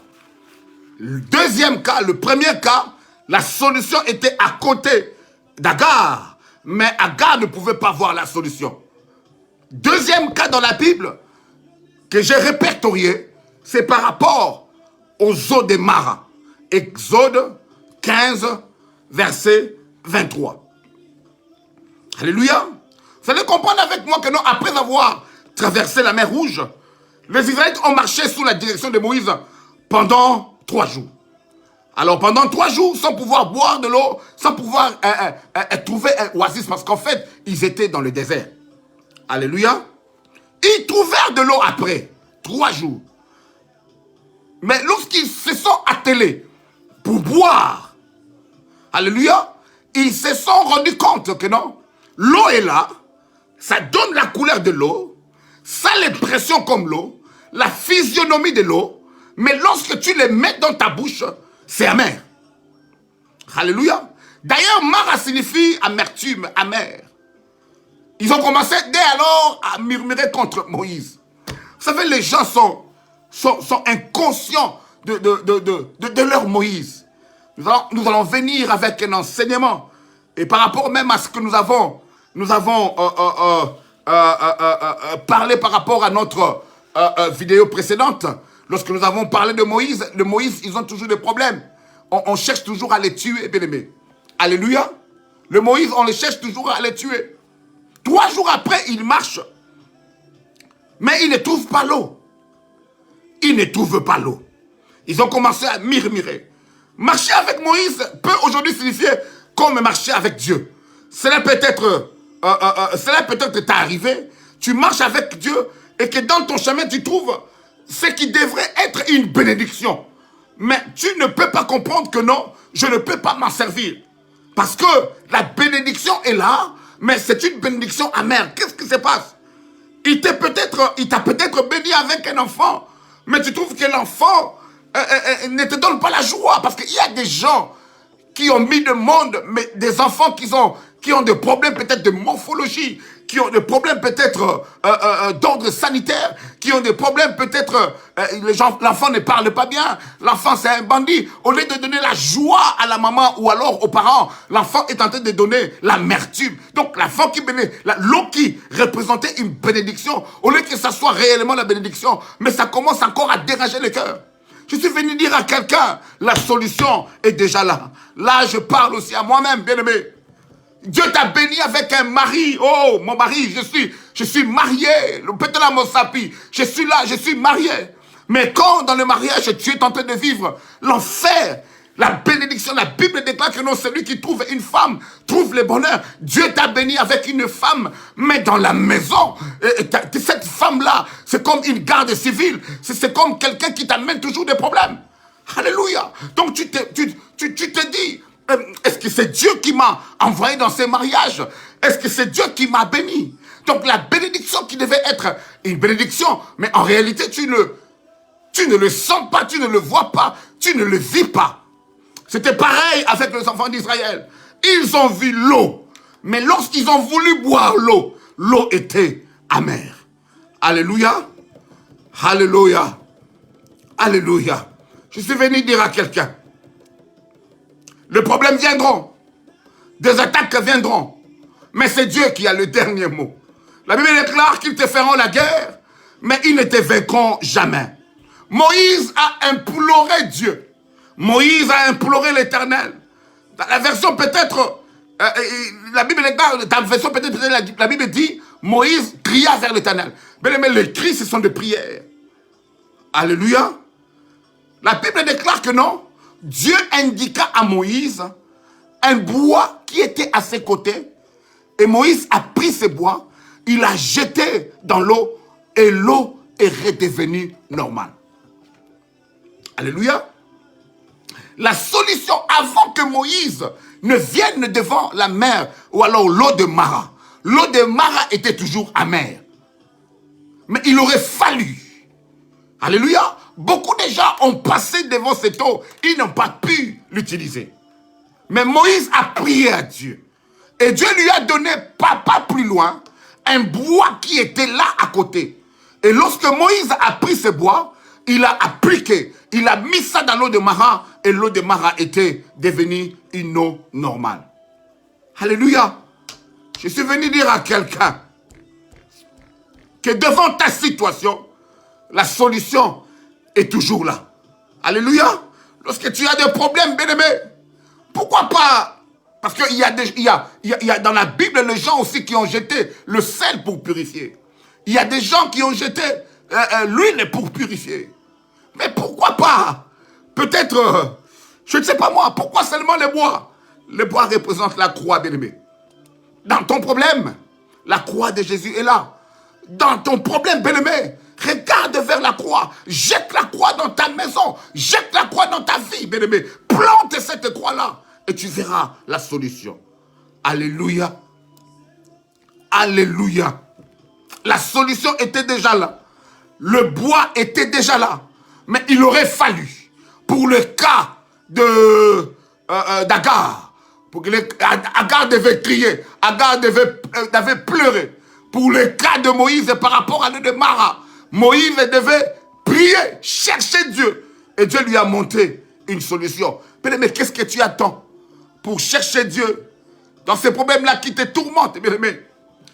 Le deuxième cas, le premier cas, la solution était à côté d'Agar. Mais Agar ne pouvait pas voir la solution. Deuxième cas dans la Bible, que j'ai répertorié, c'est par rapport aux eaux de Mara. Exode 15, verset 23. Alléluia. Vous allez comprendre avec moi que non, après avoir traversé la mer Rouge, les Israélites ont marché sous la direction de Moïse pendant 3 jours. Alors pendant 3 jours, sans pouvoir boire de l'eau, sans pouvoir trouver un oasis, parce qu'en fait, ils étaient dans le désert. Alléluia. Ils trouvèrent de l'eau après 3 jours. Mais lorsqu'ils se sont attelés pour boire, alléluia, ils se sont rendus compte que non, l'eau est là, ça donne la couleur de l'eau, ça a l'impression comme l'eau, la physionomie de l'eau, mais lorsque tu les mets dans ta bouche, c'est amer. Alléluia. D'ailleurs, Mara signifie amertume, amer. Ils ont commencé dès alors à murmurer contre Moïse. Vous savez, les gens sont inconscients de leur Moïse. Nous allons venir avec un enseignement. Et par rapport même à ce que nous avons parlé par rapport à notre vidéo précédente, lorsque nous avons parlé de Moïse, ils ont toujours des problèmes. On cherche toujours à les tuer, bien aimé. Alléluia. Le Moïse, on les cherche toujours à les tuer. 3 jours après, il marche. Mais il ne trouve pas l'eau. Ils ne trouvent pas l'eau. Ils ont commencé à murmurer. Marcher avec Moïse peut aujourd'hui signifier comme marcher avec Dieu. Cela peut être t'est arrivé. Tu marches avec Dieu et que dans ton chemin, tu trouves ce qui devrait être une bénédiction. Mais tu ne peux pas comprendre que non, je ne peux pas m'en servir. Parce que la bénédiction est là, mais c'est une bénédiction amère. Qu'est-ce qui se passe? Il t'a peut-être béni avec un enfant, mais tu trouves que l'enfant ne te donne pas la joie, parce qu'il y a des gens qui ont mis le monde, mais des enfants qui ont des problèmes peut-être de morphologie, qui ont des problèmes peut-être d'ordre sanitaire, qui ont des problèmes peut-être, l'enfant ne parle pas bien, l'enfant c'est un bandit. Au lieu de donner la joie à la maman ou alors aux parents, l'enfant est en train de donner l'amertume. Donc l'enfant qui bénit, l'eau qui représentait une bénédiction, au lieu que ça soit réellement la bénédiction, mais ça commence encore à déranger le cœur. Je suis venu dire à quelqu'un, la solution est déjà là. Là, je parle aussi à moi-même, bien-aimé. Dieu t'a béni avec un mari. Oh, mon mari, je suis marié. Peut-être là, mon sapi. Je suis là, je suis marié. Mais quand dans le mariage, tu es en train de vivre l'enfer, la bénédiction, la Bible déclare que non, celui qui trouve une femme trouve le bonheur. Dieu t'a béni avec une femme, mais dans la maison, cette femme-là, c'est comme une garde civile. C'est comme quelqu'un qui t'amène toujours des problèmes. Alléluia. Donc tu te dis, est-ce que c'est Dieu qui m'a envoyé dans ces mariages? Est-ce que c'est Dieu qui m'a béni? Donc la bénédiction qui devait être une bénédiction, mais en réalité tu ne le sens pas, tu ne le vois pas, tu ne le vis pas. C'était pareil avec les enfants d'Israël. Ils ont vu l'eau, mais lorsqu'ils ont voulu boire l'eau, l'eau était amère. Alléluia. Alléluia. Alléluia. Je suis venu dire à quelqu'un, les problèmes viendront, des attaques viendront, mais c'est Dieu qui a le dernier mot. La Bible déclare qu'ils te feront la guerre, mais ils ne te vaincront jamais. Moïse a imploré Dieu. Moïse a imploré l'Éternel. Dans la version peut-être, la Bible déclare, dans la version peut-être, la Bible dit, Moïse cria vers l'Éternel. Mais les cris, ce sont des prières. Alléluia. La Bible déclare que non. Dieu indiqua à Moïse un bois qui était à ses côtés. Et Moïse a pris ce bois, il l'a jeté dans l'eau et l'eau est redevenue normale. Alléluia. La solution avant que Moïse ne vienne devant la mer ou alors l'eau de Mara. L'eau de Mara était toujours amère. Mais il aurait fallu. Alléluia. Beaucoup de gens ont passé devant cette eau. Ils n'ont pas pu l'utiliser. Mais Moïse a prié à Dieu. Et Dieu lui a donné, pas plus loin, un bois qui était là à côté. Et lorsque Moïse a pris ce bois, il a appliqué, il a mis ça dans l'eau de Mara, et l'eau de Mara était devenue une eau normale. Alléluia. Je suis venu dire à quelqu'un que devant ta situation, la solution est toujours là. Alléluia. Lorsque tu as des problèmes, bien-aimé, pourquoi pas? Parce qu'il y a dans la Bible les gens aussi qui ont jeté le sel pour purifier. Il y a des gens qui ont jeté l'huile pour purifier. Mais pourquoi pas? Peut-être, je ne sais pas moi, pourquoi seulement les bois? Les bois représentent la croix, bien-aimé. Dans ton problème, la croix de Jésus est là. Dans ton problème, bien-aimé, regarde vers la croix. Jette la croix dans ta maison. Jette la croix dans ta vie, bien-aimé. Plante cette croix-là et tu verras la solution. Alléluia. Alléluia. La solution était déjà là. Le bois était déjà là. Mais il aurait fallu, pour le cas d'Agar, Agar devait crier, Agar devait pleurer. Pour le cas de Moïse par rapport à l'eau de Mara, Moïse devait prier, chercher Dieu. Et Dieu lui a montré une solution. Mais qu'est-ce que tu attends pour chercher Dieu dans ces problèmes-là qui te tourmentent, bien aimé?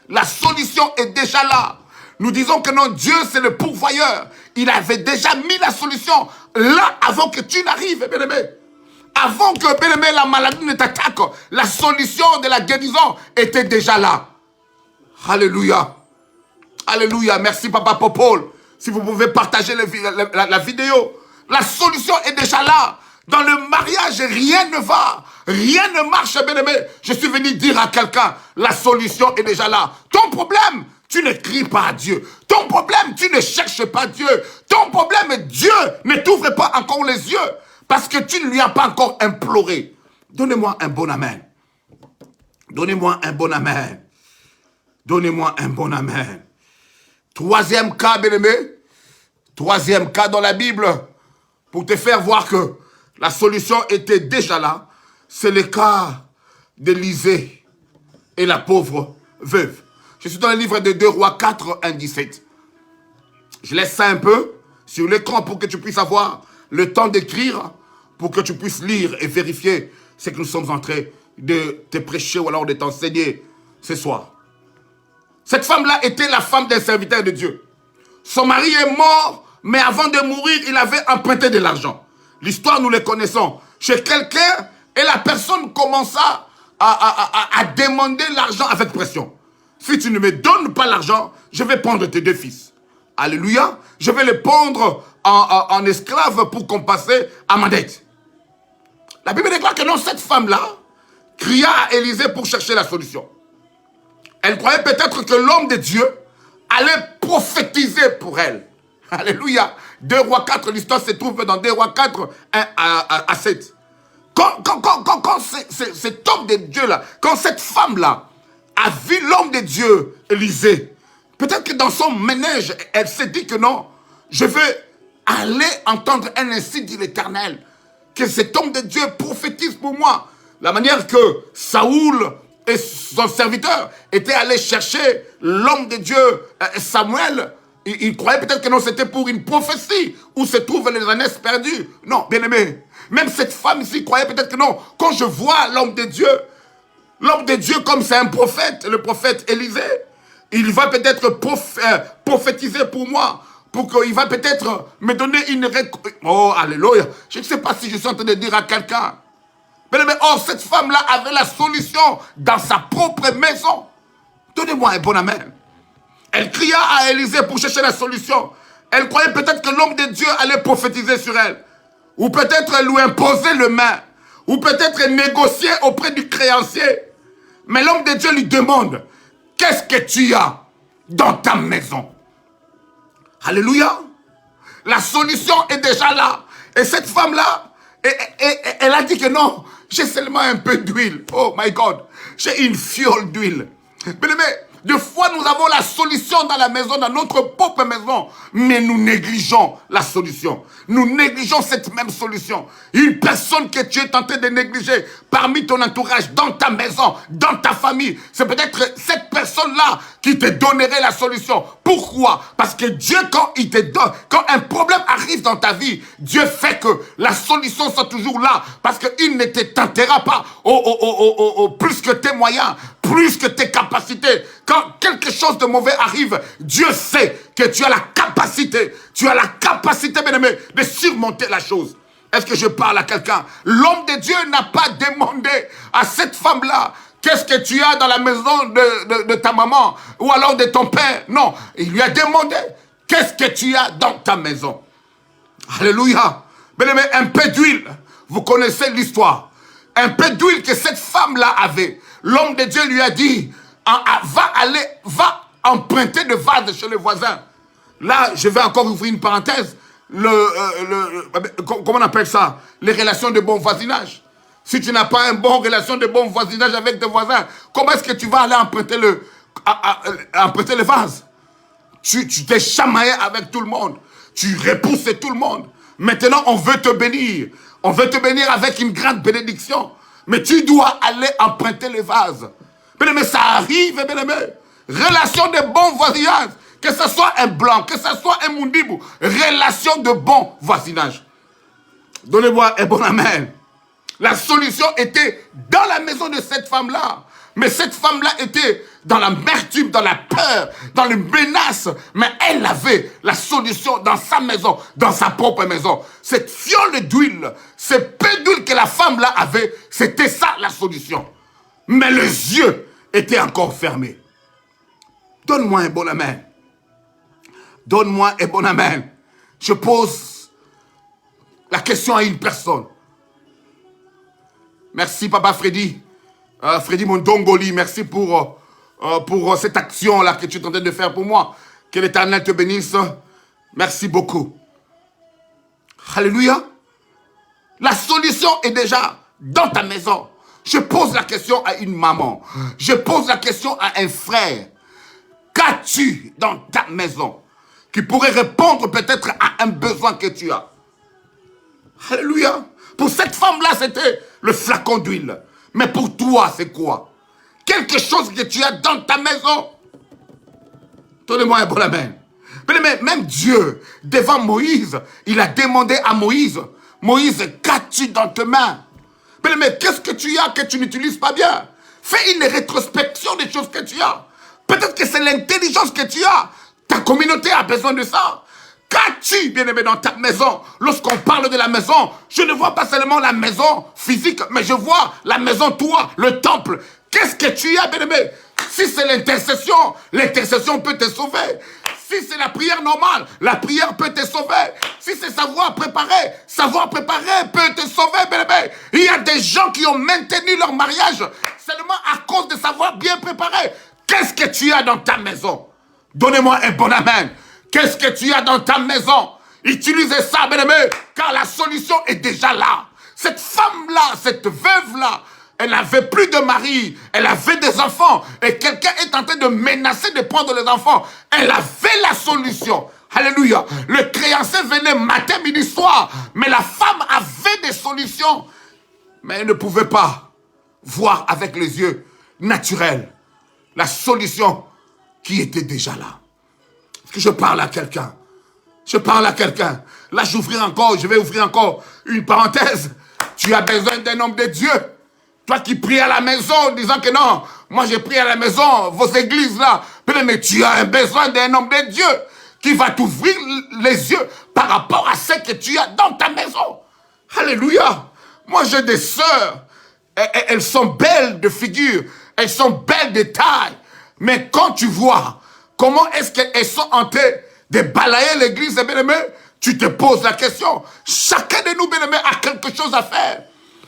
La solution est déjà là. Nous disons que non, Dieu c'est le pourvoyeur. Il avait déjà mis la solution là avant que tu n'arrives, bien aimé. Avant que, bien aimé, la maladie ne t'attaque, la solution de la guérison était déjà là. Alléluia. Alléluia. Merci Papa Popol. Si vous pouvez partager la vidéo. La solution est déjà là. Dans le mariage, rien ne va. Rien ne marche, bien aimé. Je suis venu dire à quelqu'un, la solution est déjà là. Ton problème, tu ne cries pas à Dieu. Ton problème, tu ne cherches pas Dieu. Ton problème, Dieu ne t'ouvre pas encore les yeux parce que tu ne lui as pas encore imploré. Donnez-moi un bon amen. Donnez-moi un bon amen. Donnez-moi un bon amen. Troisième cas, bien-aimé. Troisième cas dans la Bible, pour te faire voir que la solution était déjà là. C'est le cas d'Élisée et la pauvre veuve. Je suis dans le livre de 2 Rois 4, 1, 17. Je laisse ça un peu sur l'écran pour que tu puisses avoir le temps d'écrire, pour que tu puisses lire et vérifier ce que nous sommes en train de te prêcher ou alors de t'enseigner ce soir. Cette femme-là était la femme d'un serviteur de Dieu. Son mari est mort, mais avant de mourir, il avait emprunté de l'argent. L'histoire, nous le connaissons. Chez quelqu'un, et la personne commença à demander l'argent avec pression. Si tu ne me donnes pas l'argent, je vais prendre tes 2 fils. Alléluia. Je vais les prendre en esclaves pour compenser à ma dette. La Bible déclare que non, cette femme-là cria à Élisée pour chercher la solution. Elle croyait peut-être que l'homme de Dieu allait prophétiser pour elle. Alléluia. 2 Rois 4, l'histoire se trouve dans 2 Rois 4, 1 à 7. Quand cet homme de Dieu-là, quand cette femme-là a vu l'homme de Dieu, Élisée, peut-être que dans son ménage, elle s'est dit que non, je veux aller entendre un ainsi dit l'Éternel, que cet homme de Dieu prophétise pour moi. La manière que Saoul et son serviteur étaient allés chercher l'homme de Dieu, Samuel, il croyait peut-être que non, c'était pour une prophétie où se trouvent les ânesses perdues. Non, bien aimé, même cette femme ici croyait peut-être que non. Quand je vois l'homme de Dieu comme c'est un prophète, le prophète Élisée, il va peut-être prophétiser pour moi, pour qu'il va peut-être me donner une réponse. Oh, alléluia. Je ne sais pas si je suis en train de dire à quelqu'un. Mais cette femme-là avait la solution dans sa propre maison. Donnez-moi un bon amen. Elle cria à Élisée pour chercher la solution. Elle croyait peut-être que l'homme de Dieu allait prophétiser sur elle. Ou peut-être lui imposer le main. Ou peut-être négocier auprès du créancier. Mais l'homme de Dieu lui demande, qu'est-ce que tu as dans ta maison? Alléluia. La solution est déjà là. Et cette femme-là, elle a dit que non, j'ai seulement un peu d'huile. Oh my God, j'ai une fiole d'huile. Mais des fois, nous avons la solution dans la maison, dans notre propre maison, mais nous négligeons la solution. Nous négligeons cette même solution. Une personne que tu es tenté de négliger parmi ton entourage, dans ta maison, dans ta famille, c'est peut-être cette personne-là qui te donnerait la solution. Pourquoi? Parce que Dieu, quand il te donne, quand un problème arrive dans ta vie, Dieu fait que la solution soit toujours là. Parce qu'il ne te tentera pas plus que tes moyens, plus que tes capacités. Quand quelque chose de mauvais arrive, Dieu sait que tu as la capacité, bien aimé, de surmonter la chose. Est-ce que je parle à quelqu'un? L'homme de Dieu n'a pas demandé à cette femme-là, qu'est-ce que tu as dans la maison de ta maman ou alors de ton père? Non, il lui a demandé, qu'est-ce que tu as dans ta maison? Alléluia. Bien aimé, un peu d'huile, vous connaissez l'histoire. Un peu d'huile que cette femme-là avait. L'homme de Dieu lui a dit, va emprunter de vase chez les voisins. Là, je vais encore ouvrir une parenthèse. Comment on appelle ça? Les relations de bon voisinage. Si tu n'as pas une bonne relation de bon voisinage avec tes voisins, comment est-ce que tu vas aller emprunter le vase? Tu t'es chamaillé avec tout le monde. Tu repousses tout le monde. Maintenant, on veut te bénir. On veut te bénir avec une grande bénédiction. Mais tu dois aller emprunter le vase. Mais ça arrive, bien aimé. Relation de bon voisinage. Que ce soit un blanc, que ce soit un mundibou. Relation de bon voisinage. Donnez-moi un bon amen. La solution était dans la maison de cette femme-là. Mais cette femme-là était dans l'amertume, dans la peur, dans les menaces. Mais elle avait la solution dans sa maison, dans sa propre maison. Cette fiole d'huile, ce peu d'huile que la femme-là avait, c'était ça la solution. Mais les yeux étaient encore fermés. Donne-moi un bon amen. Donne-moi un bon amen. Je pose la question à une personne. Merci, Papa Freddy. Freddy Mondongoli, merci pour cette action-là que tu es en train de faire pour moi. Que l'Éternel te bénisse. Merci beaucoup. Alléluia. La solution est déjà dans ta maison. Je pose la question à une maman. Je pose la question à un frère. qu'as-tu dans ta maison qui pourrait répondre peut-être à un besoin que tu as? Alléluia. Pour cette femme-là, c'était le flacon d'huile. Mais pour toi, c'est quoi? Quelque chose que tu as dans ta maison. Donnez-moi un bon amen. Mais même Dieu, devant Moïse, il a demandé à Moïse, Moïse, qu'as-tu dans tes mains? Mais qu'est-ce que tu as que tu n'utilises pas bien? Fais une rétrospection des choses que tu as. Peut-être que c'est l'intelligence que tu as. Ta communauté a besoin de ça. Qu'as-tu, bien-aimé, dans ta maison? Lorsqu'on parle de la maison, je ne vois pas seulement la maison physique, mais je vois la maison, toi, le temple. Qu'est-ce que tu as, bien-aimé? Si c'est l'intercession peut te sauver. Si c'est la prière normale, la prière peut te sauver. Si c'est savoir préparer peut te sauver, bien-aimé. Il y a des gens qui ont maintenu leur mariage seulement à cause de savoir bien préparer. Qu'est-ce que tu as dans ta maison? Donnez-moi un bon amen. Qu'est-ce que tu as dans ta maison? Utilisez ça, bien-aimé, car la solution est déjà là. Cette femme-là, cette veuve-là, elle n'avait plus de mari, elle avait des enfants, et quelqu'un est en train de menacer de prendre les enfants. Elle avait la solution. Alléluia. Le créancier venait matin, midi, soir, mais la femme avait des solutions. Mais elle ne pouvait pas voir avec les yeux naturels la solution qui était déjà là. Est-ce que je parle à quelqu'un? Je parle à quelqu'un. Là, je vais ouvrir encore une parenthèse. Tu as besoin d'un homme de Dieu. Toi qui pries à la maison en disant que non, moi j'ai prié à la maison, vos églises là. Mais tu as besoin d'un homme de Dieu qui va t'ouvrir les yeux par rapport à ce que tu as dans ta maison. Alléluia. Moi j'ai des sœurs. Elles sont belles de figure. Elles sont belles de taille. Mais quand tu vois comment est-ce qu'elles sont en train de balayer l'église, bien-aimé, tu te poses la question. Chacun de nous, bien-aimé, a quelque chose à faire.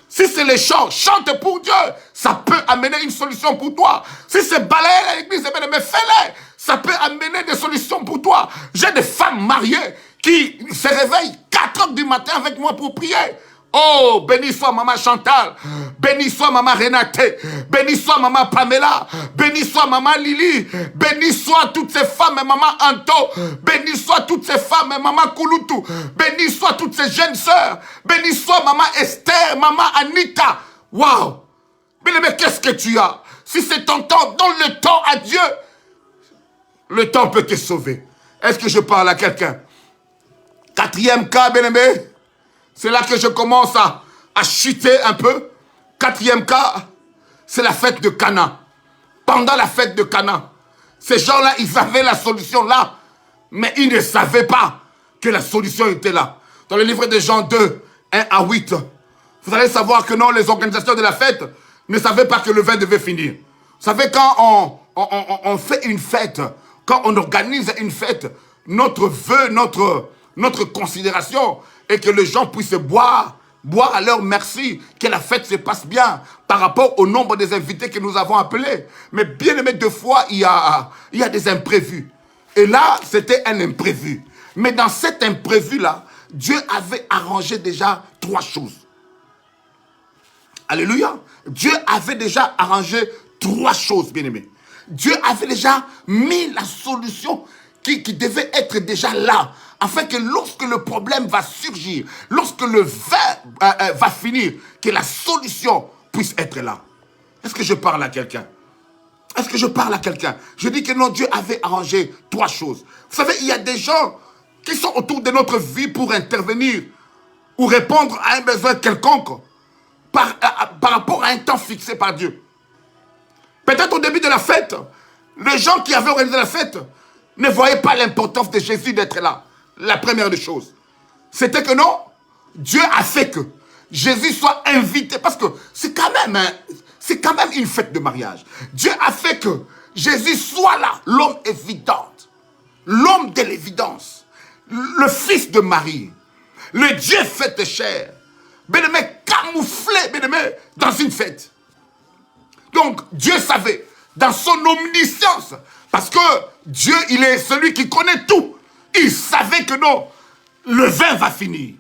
Si c'est les chants, chante pour Dieu. Ça peut amener une solution pour toi. Si c'est balayer l'église, bien-aimé, fais-le. Ça peut amener des solutions pour toi. J'ai des femmes mariées qui se réveillent 4 heures du matin avec moi pour prier. Oh, béni soit maman Chantal, béni soit maman Renate, béni soit maman Pamela, béni soit maman Lily, béni soit toutes ces femmes et maman Anto, béni soit toutes ces femmes et maman Kouloutou, béni soit toutes ces jeunes sœurs, béni soit maman Esther, maman Anita. Waouh! Mais qu'est-ce que tu as? Si c'est ton temps, donne le temps à Dieu. Le temps peut te sauver. Est-ce que je parle à quelqu'un? 4e cas, bien-aimé. C'est là que je commence à chuter un peu. 4e cas, c'est la fête de Cana. Pendant la fête de Cana, ces gens-là, ils avaient la solution là, mais ils ne savaient pas que la solution était là. Dans le livre de Jean 2, 1 à 8, vous allez savoir que non, les organisateurs de la fête ne savaient pas que le vin devait finir. Vous savez, quand on fait une fête, quand on organise une fête, notre vœu, notre considération, et que les gens puissent boire à leur merci, que la fête se passe bien par rapport au nombre des invités que nous avons appelés. Mais bien aimé, deux fois, il y a des imprévus. Et là, c'était un imprévu. Mais dans cet imprévu-là, Dieu avait arrangé déjà 3 choses. Alléluia. Dieu avait déjà arrangé 3 choses, bien aimé. Dieu avait déjà mis la solution qui devait être déjà là, afin que lorsque le problème va surgir, lorsque le vin va finir, que la solution puisse être là. Est-ce que je parle à quelqu'un? Est-ce que je parle à quelqu'un? Je dis que non, Dieu avait arrangé 3 choses. Vous savez, il y a des gens qui sont autour de notre vie pour intervenir ou répondre à un besoin quelconque par rapport à un temps fixé par Dieu. Peut-être au début de la fête, les gens qui avaient organisé la fête ne voyaient pas l'importance de Jésus d'être là. La première des choses, c'était que non, Dieu a fait que Jésus soit invité, parce que c'est quand même une fête de mariage. Dieu a fait que Jésus soit là, l'homme évident, l'homme de l'évidence, le fils de Marie, le Dieu fait de chair, bien-aimé, camouflé, bien-aimé, dans une fête. Donc, Dieu savait, dans son omniscience, parce que Dieu, il est celui qui connaît tout. Il savait que non, le vin va finir.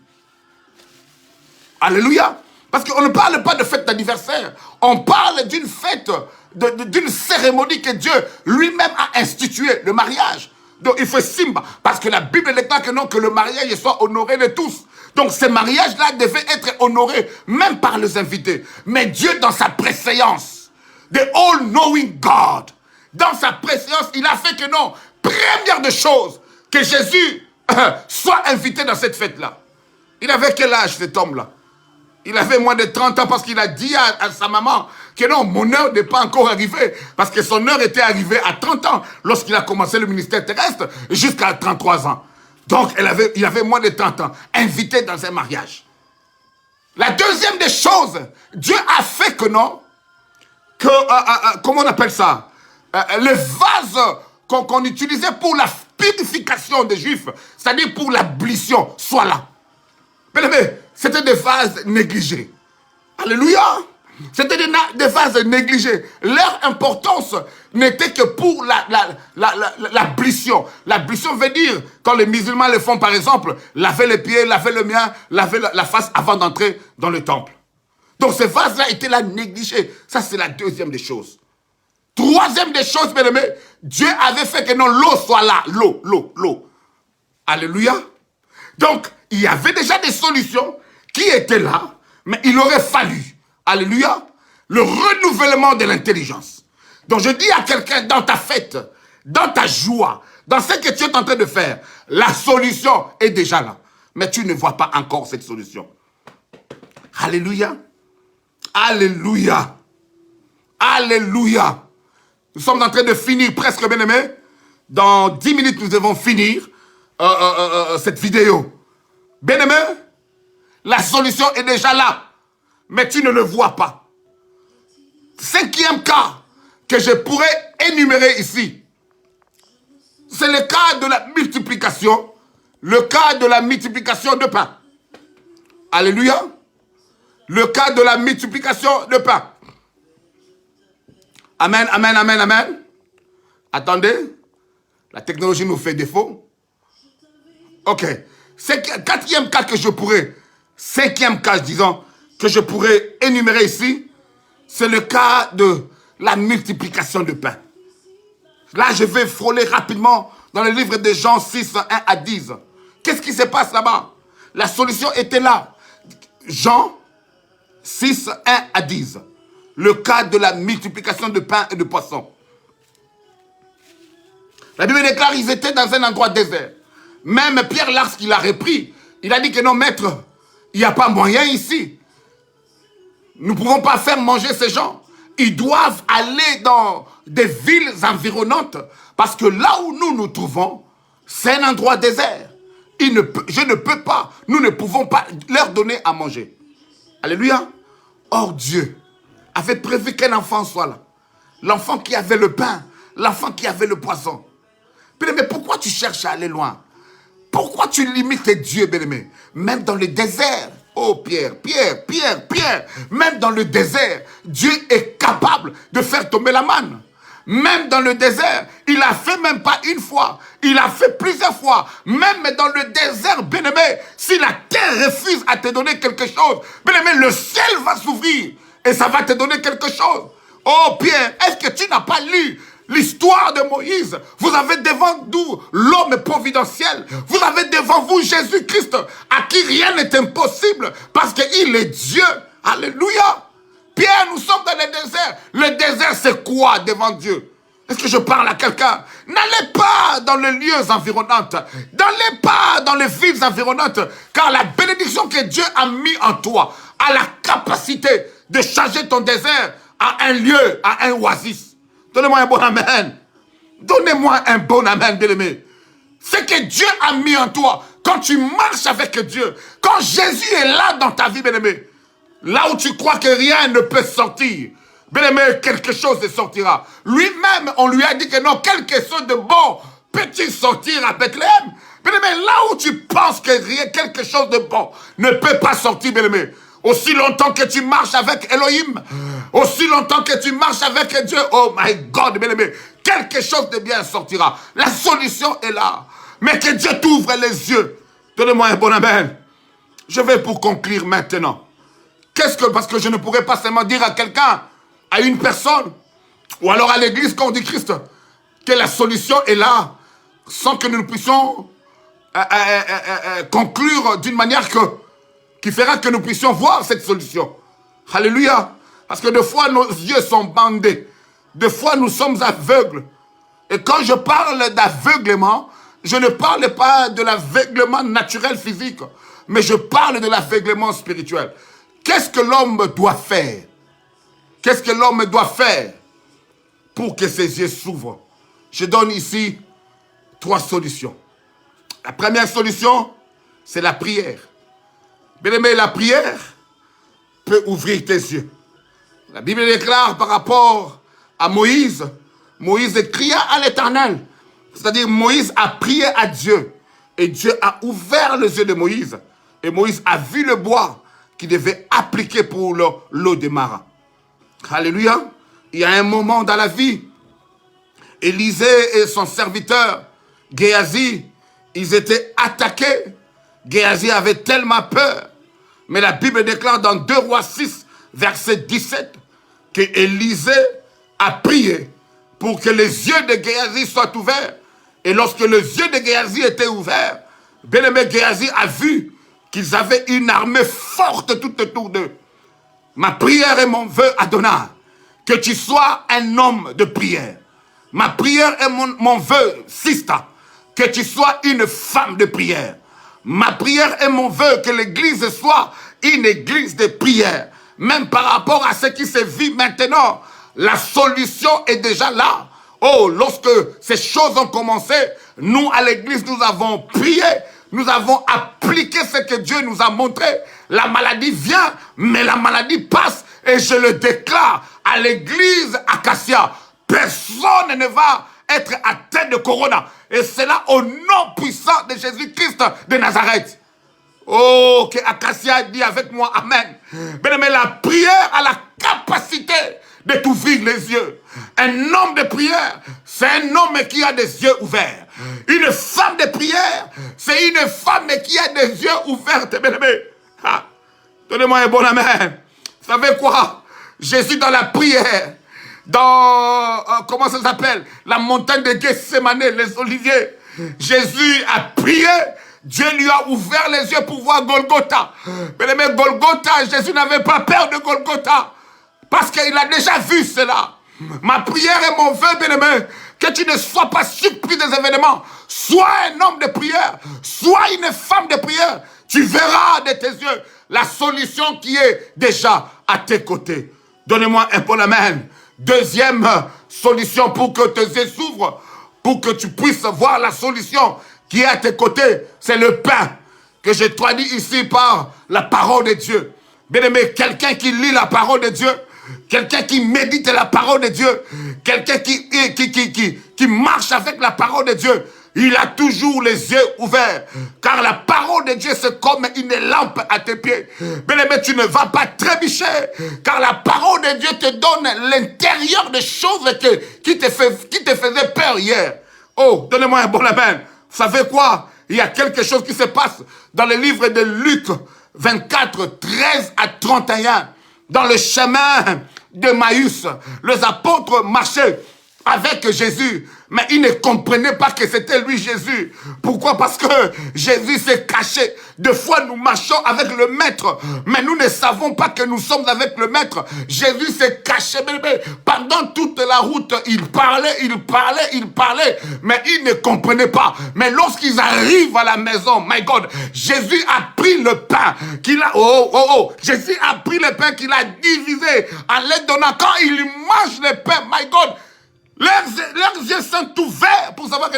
Alléluia. Parce qu'on ne parle pas de fête d'anniversaire. On parle d'une fête, d'une cérémonie que Dieu lui-même a instituée, le mariage. Donc il faut simba. Parce que la Bible déclare que non, que le mariage soit honoré de tous. Donc ces mariages-là devaient être honorés même par les invités. Mais Dieu, dans sa préséance, the all-knowing God, dans sa préséance, il a fait que non, première des choses, que Jésus soit invité dans cette fête-là. Il avait quel âge cet homme-là? Il avait moins de 30 ans parce qu'il a dit à sa maman que non, mon heure n'est pas encore arrivée. Parce que son heure était arrivée à 30 ans lorsqu'il a commencé le ministère terrestre jusqu'à 33 ans. Donc il avait moins de 30 ans, invité dans un mariage. La deuxième des choses, Dieu a fait que non, que, comment on appelle ça? Le vase qu'on utilisait pour la purification des Juifs, c'est-à-dire pour l'ablution, soit là. Mais c'était des vases négligés. Alléluia. C'était des vases négligés. Leur importance n'était que pour l'ablution. L'ablution veut dire, quand les musulmans le font par exemple, laver les pieds, laver le mien, laver la face avant d'entrer dans le temple. Donc ces vases-là étaient là négligés. Ça c'est la deuxième des choses. Troisième des choses, bien aimés, Dieu avait fait que non, l'eau soit là. L'eau. Alléluia. Donc, il y avait déjà des solutions qui étaient là, mais il aurait fallu, alléluia, le renouvellement de l'intelligence. Donc je dis à quelqu'un, dans ta fête, dans ta joie, dans ce que tu es en train de faire, la solution est déjà là. Mais tu ne vois pas encore cette solution. Alléluia. Alléluia. Alléluia. Nous sommes en train de finir presque, bien aimé. Dans 10 minutes, nous devons finir cette vidéo. Bien aimé, la solution est déjà là, mais tu ne le vois pas. Cinquième cas que je pourrais énumérer ici, c'est le cas de la multiplication, le cas de la multiplication de pain. Alléluia. Le cas de la multiplication de pain. Amen, amen, amen, amen. Attendez, la technologie nous fait défaut. Ok. Quatrième cas que je pourrais, cinquième cas, disons, que je pourrais énumérer ici, c'est le cas de la multiplication de pain. Là, je vais frôler rapidement dans le livre de Jean 6, 1 à 10. Qu'est-ce qui se passe là-bas? La solution était là. Jean 6, 1 à 10. Le cas de la multiplication de pain et de poissons. La Bible déclare qu'ils étaient dans un endroit désert. Même Pierre, lorsqu'il a repris, il a dit que non, maître, il n'y a pas moyen ici. Nous ne pouvons pas faire manger ces gens. Ils doivent aller dans des villes environnantes parce que là où nous nous trouvons, c'est un endroit désert. Je ne peux pas, nous ne pouvons pas leur donner à manger. Alléluia. Or Dieu avait prévu qu'un enfant soit là. L'enfant qui avait le pain, l'enfant qui avait le poisson. Mais pourquoi tu cherches à aller loin? Pourquoi tu limites Dieu, bien-aimé? Même dans le désert, oh Pierre, même dans le désert, Dieu est capable de faire tomber la manne. Même dans le désert, il a fait même pas une fois, il a fait plusieurs fois. Même dans le désert, bien-aimé, si la terre refuse à te donner quelque chose, bien-aimé, le ciel va s'ouvrir et ça va te donner quelque chose. Oh Pierre, est-ce que tu n'as pas lu l'histoire de Moïse? Vous avez devant vous l'homme providentiel. Vous avez devant vous Jésus-Christ, à qui rien n'est impossible, parce qu'il est Dieu. Alléluia. Pierre, nous sommes dans le désert. Le désert, c'est quoi devant Dieu? Est-ce que je parle à quelqu'un? N'allez pas dans les lieux environnants. N'allez pas dans les villes environnantes. Car la bénédiction que Dieu a mis en toi a la capacité de changer ton désert à un lieu, à un oasis. Donnez-moi un bon amen. Donnez-moi un bon amen, bien-aimé. Ce que Dieu a mis en toi, quand tu marches avec Dieu, quand Jésus est là dans ta vie, bien-aimé, là où tu crois que rien ne peut sortir, bien-aimé, quelque chose sortira. Lui-même, on lui a dit que non, quelque chose de bon peut-il sortir à Bethléem? Bien-aimé, là où tu penses que rien, quelque chose de bon ne peut pas sortir, bien-aimé, aussi longtemps que tu marches avec Elohim, aussi longtemps que tu marches avec Dieu, oh my God, bien-aimé, quelque chose de bien sortira. La solution est là. Mais que Dieu t'ouvre les yeux. Donnez-moi un bon amen. Je vais pour conclure maintenant. Parce que je ne pourrais pas seulement dire à quelqu'un, à une personne, ou alors à l'église quand on dit Christ, que la solution est là, sans que nous puissions conclure d'une manière qui fera que nous puissions voir cette solution. Alléluia. Parce que des fois, nos yeux sont bandés. Des fois, nous sommes aveugles. Et quand je parle d'aveuglement, je ne parle pas de l'aveuglement naturel physique, mais je parle de l'aveuglement spirituel. Qu'est-ce que l'homme doit faire? Qu'est-ce que l'homme doit faire pour que ses yeux s'ouvrent? Je donne ici 3 solutions. La première solution, c'est la prière. Bien-aimé, la prière peut ouvrir tes yeux. La Bible déclare par rapport à Moïse, Moïse cria à l'Éternel. C'est-à-dire Moïse a prié à Dieu. Et Dieu a ouvert les yeux de Moïse. Et Moïse a vu le bois qu'il devait appliquer pour l'eau des Mara. Alléluia. Il y a un moment dans la vie, Élisée et son serviteur, Géasi, ils étaient attaqués. Géasi avait tellement peur. Mais la Bible déclare dans 2 Rois 6, verset 17, que Élisée a prié pour que les yeux de Géasi soient ouverts. Et lorsque les yeux de Géasi étaient ouverts, bien-aimé Géasi a vu qu'ils avaient une armée forte tout autour d'eux. Ma prière et mon vœu, Adonai, que tu sois un homme de prière. Ma prière et mon vœu, Sista, que tu sois une femme de prière. Ma prière et mon vœu, que l'église soit une église de prière. Même par rapport à ce qui se vit maintenant, la solution est déjà là. Oh, lorsque ces choses ont commencé, nous à l'église, nous avons prié, nous avons appliqué ce que Dieu nous a montré. La maladie vient, mais la maladie passe. Et je le déclare à l'église Acacia, personne ne va être atteint de corona. Et c'est là au nom puissant de Jésus-Christ de Nazareth. Oh, que Acacia dit avec moi, Amen. Mais la prière a la capacité de t'ouvrir les yeux. Un homme de prière, c'est un homme qui a des yeux ouverts. Une femme de prière, c'est une femme qui a des yeux ouverts. Ah, donnez-moi un bon amen. Vous savez quoi? Jésus dans la prière, dans, comment ça s'appelle? La montagne de Gethsémane, les oliviers. Jésus a prié. Dieu lui a ouvert les yeux pour voir Golgotha. Mais Golgotha, Jésus n'avait pas peur de Golgotha. Parce qu'il a déjà vu cela. Ma prière et mon vœu, bien-aimé, que tu ne sois pas surpris des événements. Sois un homme de prière. Sois une femme de prière. Tu verras de tes yeux la solution qui est déjà à tes côtés. Donnez-moi un bon amen. Deuxième solution pour que tes yeux s'ouvrent, pour que tu puisses voir la solution qui est à tes côtés, c'est le pain que j'ai traduit ici par la parole de Dieu. Bien-aimé, quelqu'un qui lit la parole de Dieu, quelqu'un qui médite la parole de Dieu, quelqu'un qui marche avec la parole de Dieu, il a toujours les yeux ouverts. Car la parole de Dieu, c'est comme une lampe à tes pieds. Bien-aimé, tu ne vas pas trébucher. Car la parole de Dieu te donne l'intérieur des choses qui te faisaient peur hier. Oh, donnez-moi un bon amen. Vous savez quoi? Il y a quelque chose qui se passe dans le livre de Luc 24, 13 à 31. Dans le chemin de Maüs, les apôtres marchaient avec Jésus, mais ils ne comprenaient pas que c'était lui Jésus. Pourquoi? Parce que Jésus s'est caché. Des fois, nous marchons avec le Maître, mais nous ne savons pas que nous sommes avec le Maître. Jésus s'est caché. Pendant toute la route, il parlait, mais ils ne comprenaient pas. Mais lorsqu'ils arrivent à la maison, my God, Jésus a pris le pain qu'il a... Jésus a pris le pain qu'il a divisé en les donnant. Quand il mange le pain, my God, leurs yeux sont ouverts pour savoir que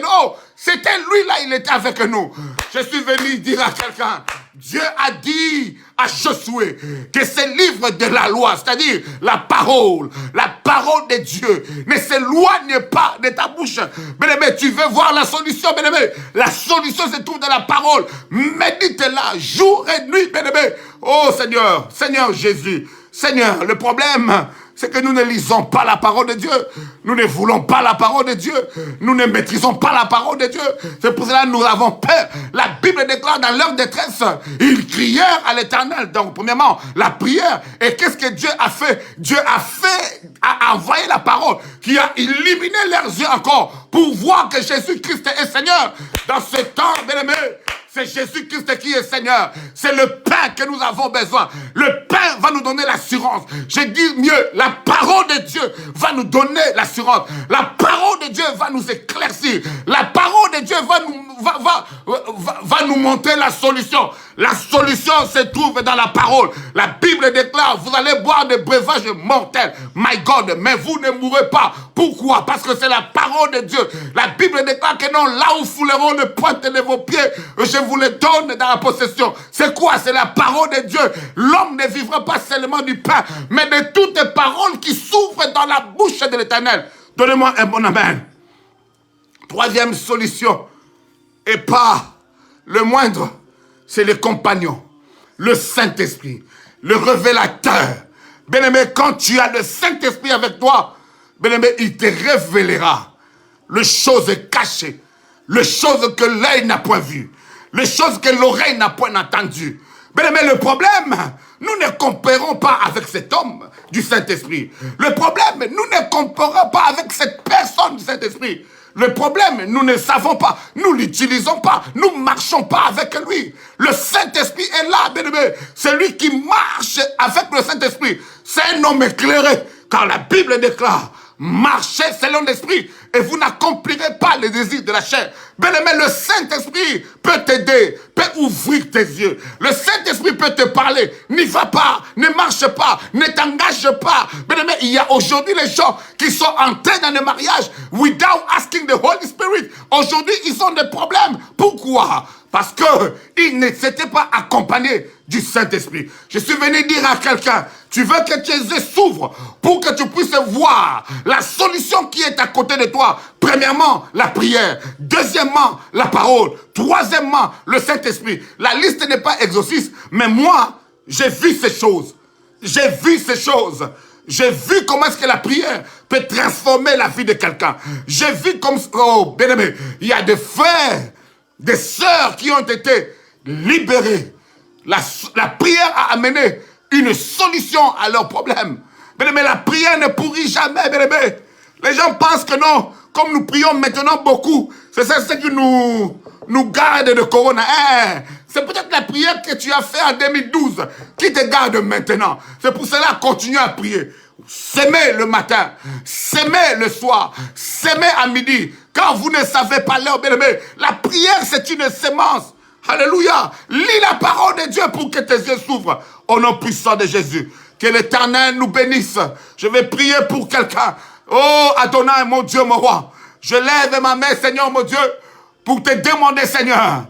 c'était lui là, il était avec nous. Je suis venu dire à quelqu'un, Dieu a dit à Josué que ce livre de la loi, c'est-à-dire la parole de Dieu, ne s'éloigne pas de ta bouche. Bien-aimé, tu veux voir la solution, bien-aimé? La solution se trouve dans la parole. Médite-la jour et nuit, bien-aimé. Oh Seigneur, Seigneur Jésus, Seigneur, le problème, c'est que nous ne lisons pas la parole de Dieu. Nous ne voulons pas la parole de Dieu. Nous ne maîtrisons pas la parole de Dieu. C'est pour cela que nous avons peur. La Bible déclare dans leur détresse, ils crièrent à l'Éternel. Donc, premièrement, la prière. Et qu'est-ce que Dieu a fait? Dieu a envoyé la parole qui a illuminé leurs yeux encore pour voir que Jésus-Christ est Seigneur. Dans ce temps, bien-aimés, c'est Jésus-Christ qui est Seigneur. C'est le pain que nous avons besoin. Le pain va nous donner l'assurance. Je dis mieux, la parole de Dieu va nous donner l'assurance. La parole de Dieu va nous éclaircir. La parole de Dieu va nous montrer la solution. La solution se trouve dans la parole. La Bible déclare, vous allez boire des breuvages mortels. My God, mais vous ne mourrez pas. Pourquoi? Parce que c'est la parole de Dieu. La Bible déclare que non, là où fouleront les pointes de vos pieds, je vous les donne dans la possession. C'est quoi? C'est la parole de Dieu. L'homme ne vivra pas seulement du pain, mais de toutes les paroles qui s'ouvrent dans la bouche de l'Éternel. Donnez-moi un bon amen. Troisième solution, et pas le moindre, c'est le compagnon, le Saint-Esprit, le révélateur. Bien-aimé, quand tu as le Saint-Esprit avec toi, bien-aimé, il te révélera les choses cachées, les choses que l'œil n'a point vues, les choses que l'oreille n'a point entendues. Bien-aimé, le problème, nous ne comparons pas avec cet homme du Saint-Esprit. Le problème, nous ne comparons pas avec cette personne du Saint-Esprit. Le problème, nous ne savons pas, nous ne l'utilisons pas, nous ne marchons pas avec lui. Le Saint-Esprit est là, bien-aimé. Celui qui marche avec le Saint-Esprit, c'est un homme éclairé. Car la Bible déclare, marchez selon l'Esprit et vous n'accomplirez pas les désirs de la chair. Bien-aimé, le Saint-Esprit peut t'aider, peut ouvrir tes yeux. Le Saint-Esprit peut te parler. N'y va pas, ne marche pas, ne t'engage pas. Bien-aimé, il y a aujourd'hui les gens qui sont entrés dans le mariage without asking the Holy Spirit. Aujourd'hui, ils ont des problèmes. Pourquoi? Parce qu'ils ne s'étaient pas accompagnés du Saint-Esprit. Je suis venu dire à quelqu'un, tu veux que tes yeux s'ouvrent pour que tu puisses voir la solution qui est à côté de toi. Premièrement, la prière. Deuxièmement, la parole. Troisièmement, le Saint-Esprit. La liste n'est pas exhaustive, mais moi, j'ai vu ces choses. J'ai vu ces choses. J'ai vu comment est-ce que la prière peut transformer la vie de quelqu'un. J'ai vu comme... Oh, bien aimé, il y a des frères, des sœurs qui ont été libérés. La prière a amené une solution à leurs problèmes. Mais la prière ne pourrit jamais, bien aimé. Les gens pensent que non, comme nous prions maintenant beaucoup, c'est ça ce qui nous garde de corona. C'est peut-être la prière que tu as fait en 2012 qui te garde maintenant. C'est pour cela, continue à prier. S'aimer le matin, s'aimer le soir, s'aimer à midi. Quand vous ne savez pas l'heure, bien aimé, la prière c'est une sémence. Alléluia. Lis la parole de Dieu pour que tes yeux s'ouvrent. Au nom puissant de Jésus. Que l'Éternel nous bénisse. Je vais prier pour quelqu'un. Oh Adonai, mon Dieu, mon roi. Je lève ma main, Seigneur, mon Dieu, pour te demander, Seigneur,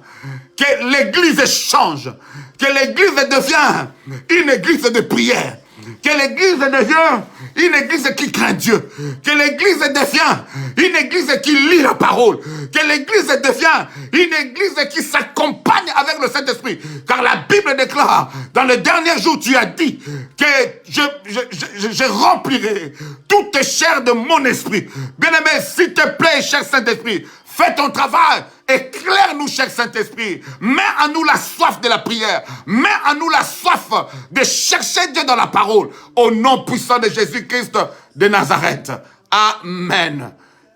que l'église change. Que l'église devienne une église de prière. Que l'église devient une église qui craint Dieu. Que l'église devient une église qui lit la parole. Que l'église devient une église qui s'accompagne avec le Saint-Esprit. Car la Bible déclare, dans le dernier jour, tu as dit que je remplirai toutes tes chairs de mon esprit. Bien-aimé, s'il te plaît, cher Saint-Esprit, fais ton travail, éclaire-nous, cher Saint-Esprit. Mets en nous la soif de la prière. Mets en nous la soif de chercher Dieu dans la parole. Au nom puissant de Jésus-Christ de Nazareth. Amen.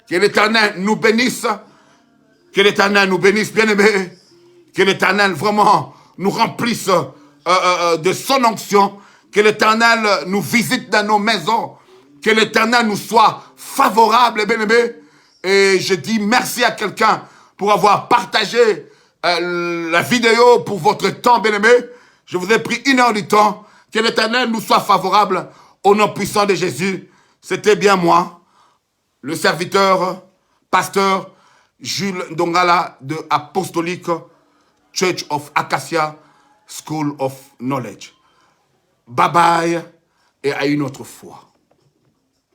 Que l'Éternel nous bénisse. Que l'Éternel nous bénisse, bien-aimés. Que l'Éternel vraiment nous remplisse de son onction. Que l'Éternel nous visite dans nos maisons. Que l'Éternel nous soit favorable, bien-aimés. Et je dis merci à quelqu'un pour avoir partagé la vidéo pour votre temps, bien-aimé. Je vous ai pris 1 heure du temps. Que l'Éternel nous soit favorable au nom puissant de Jésus. C'était bien moi, le serviteur, pasteur Jules Ndongala de Apostolic Church of Acacia School of Knowledge. Bye bye et à une autre fois.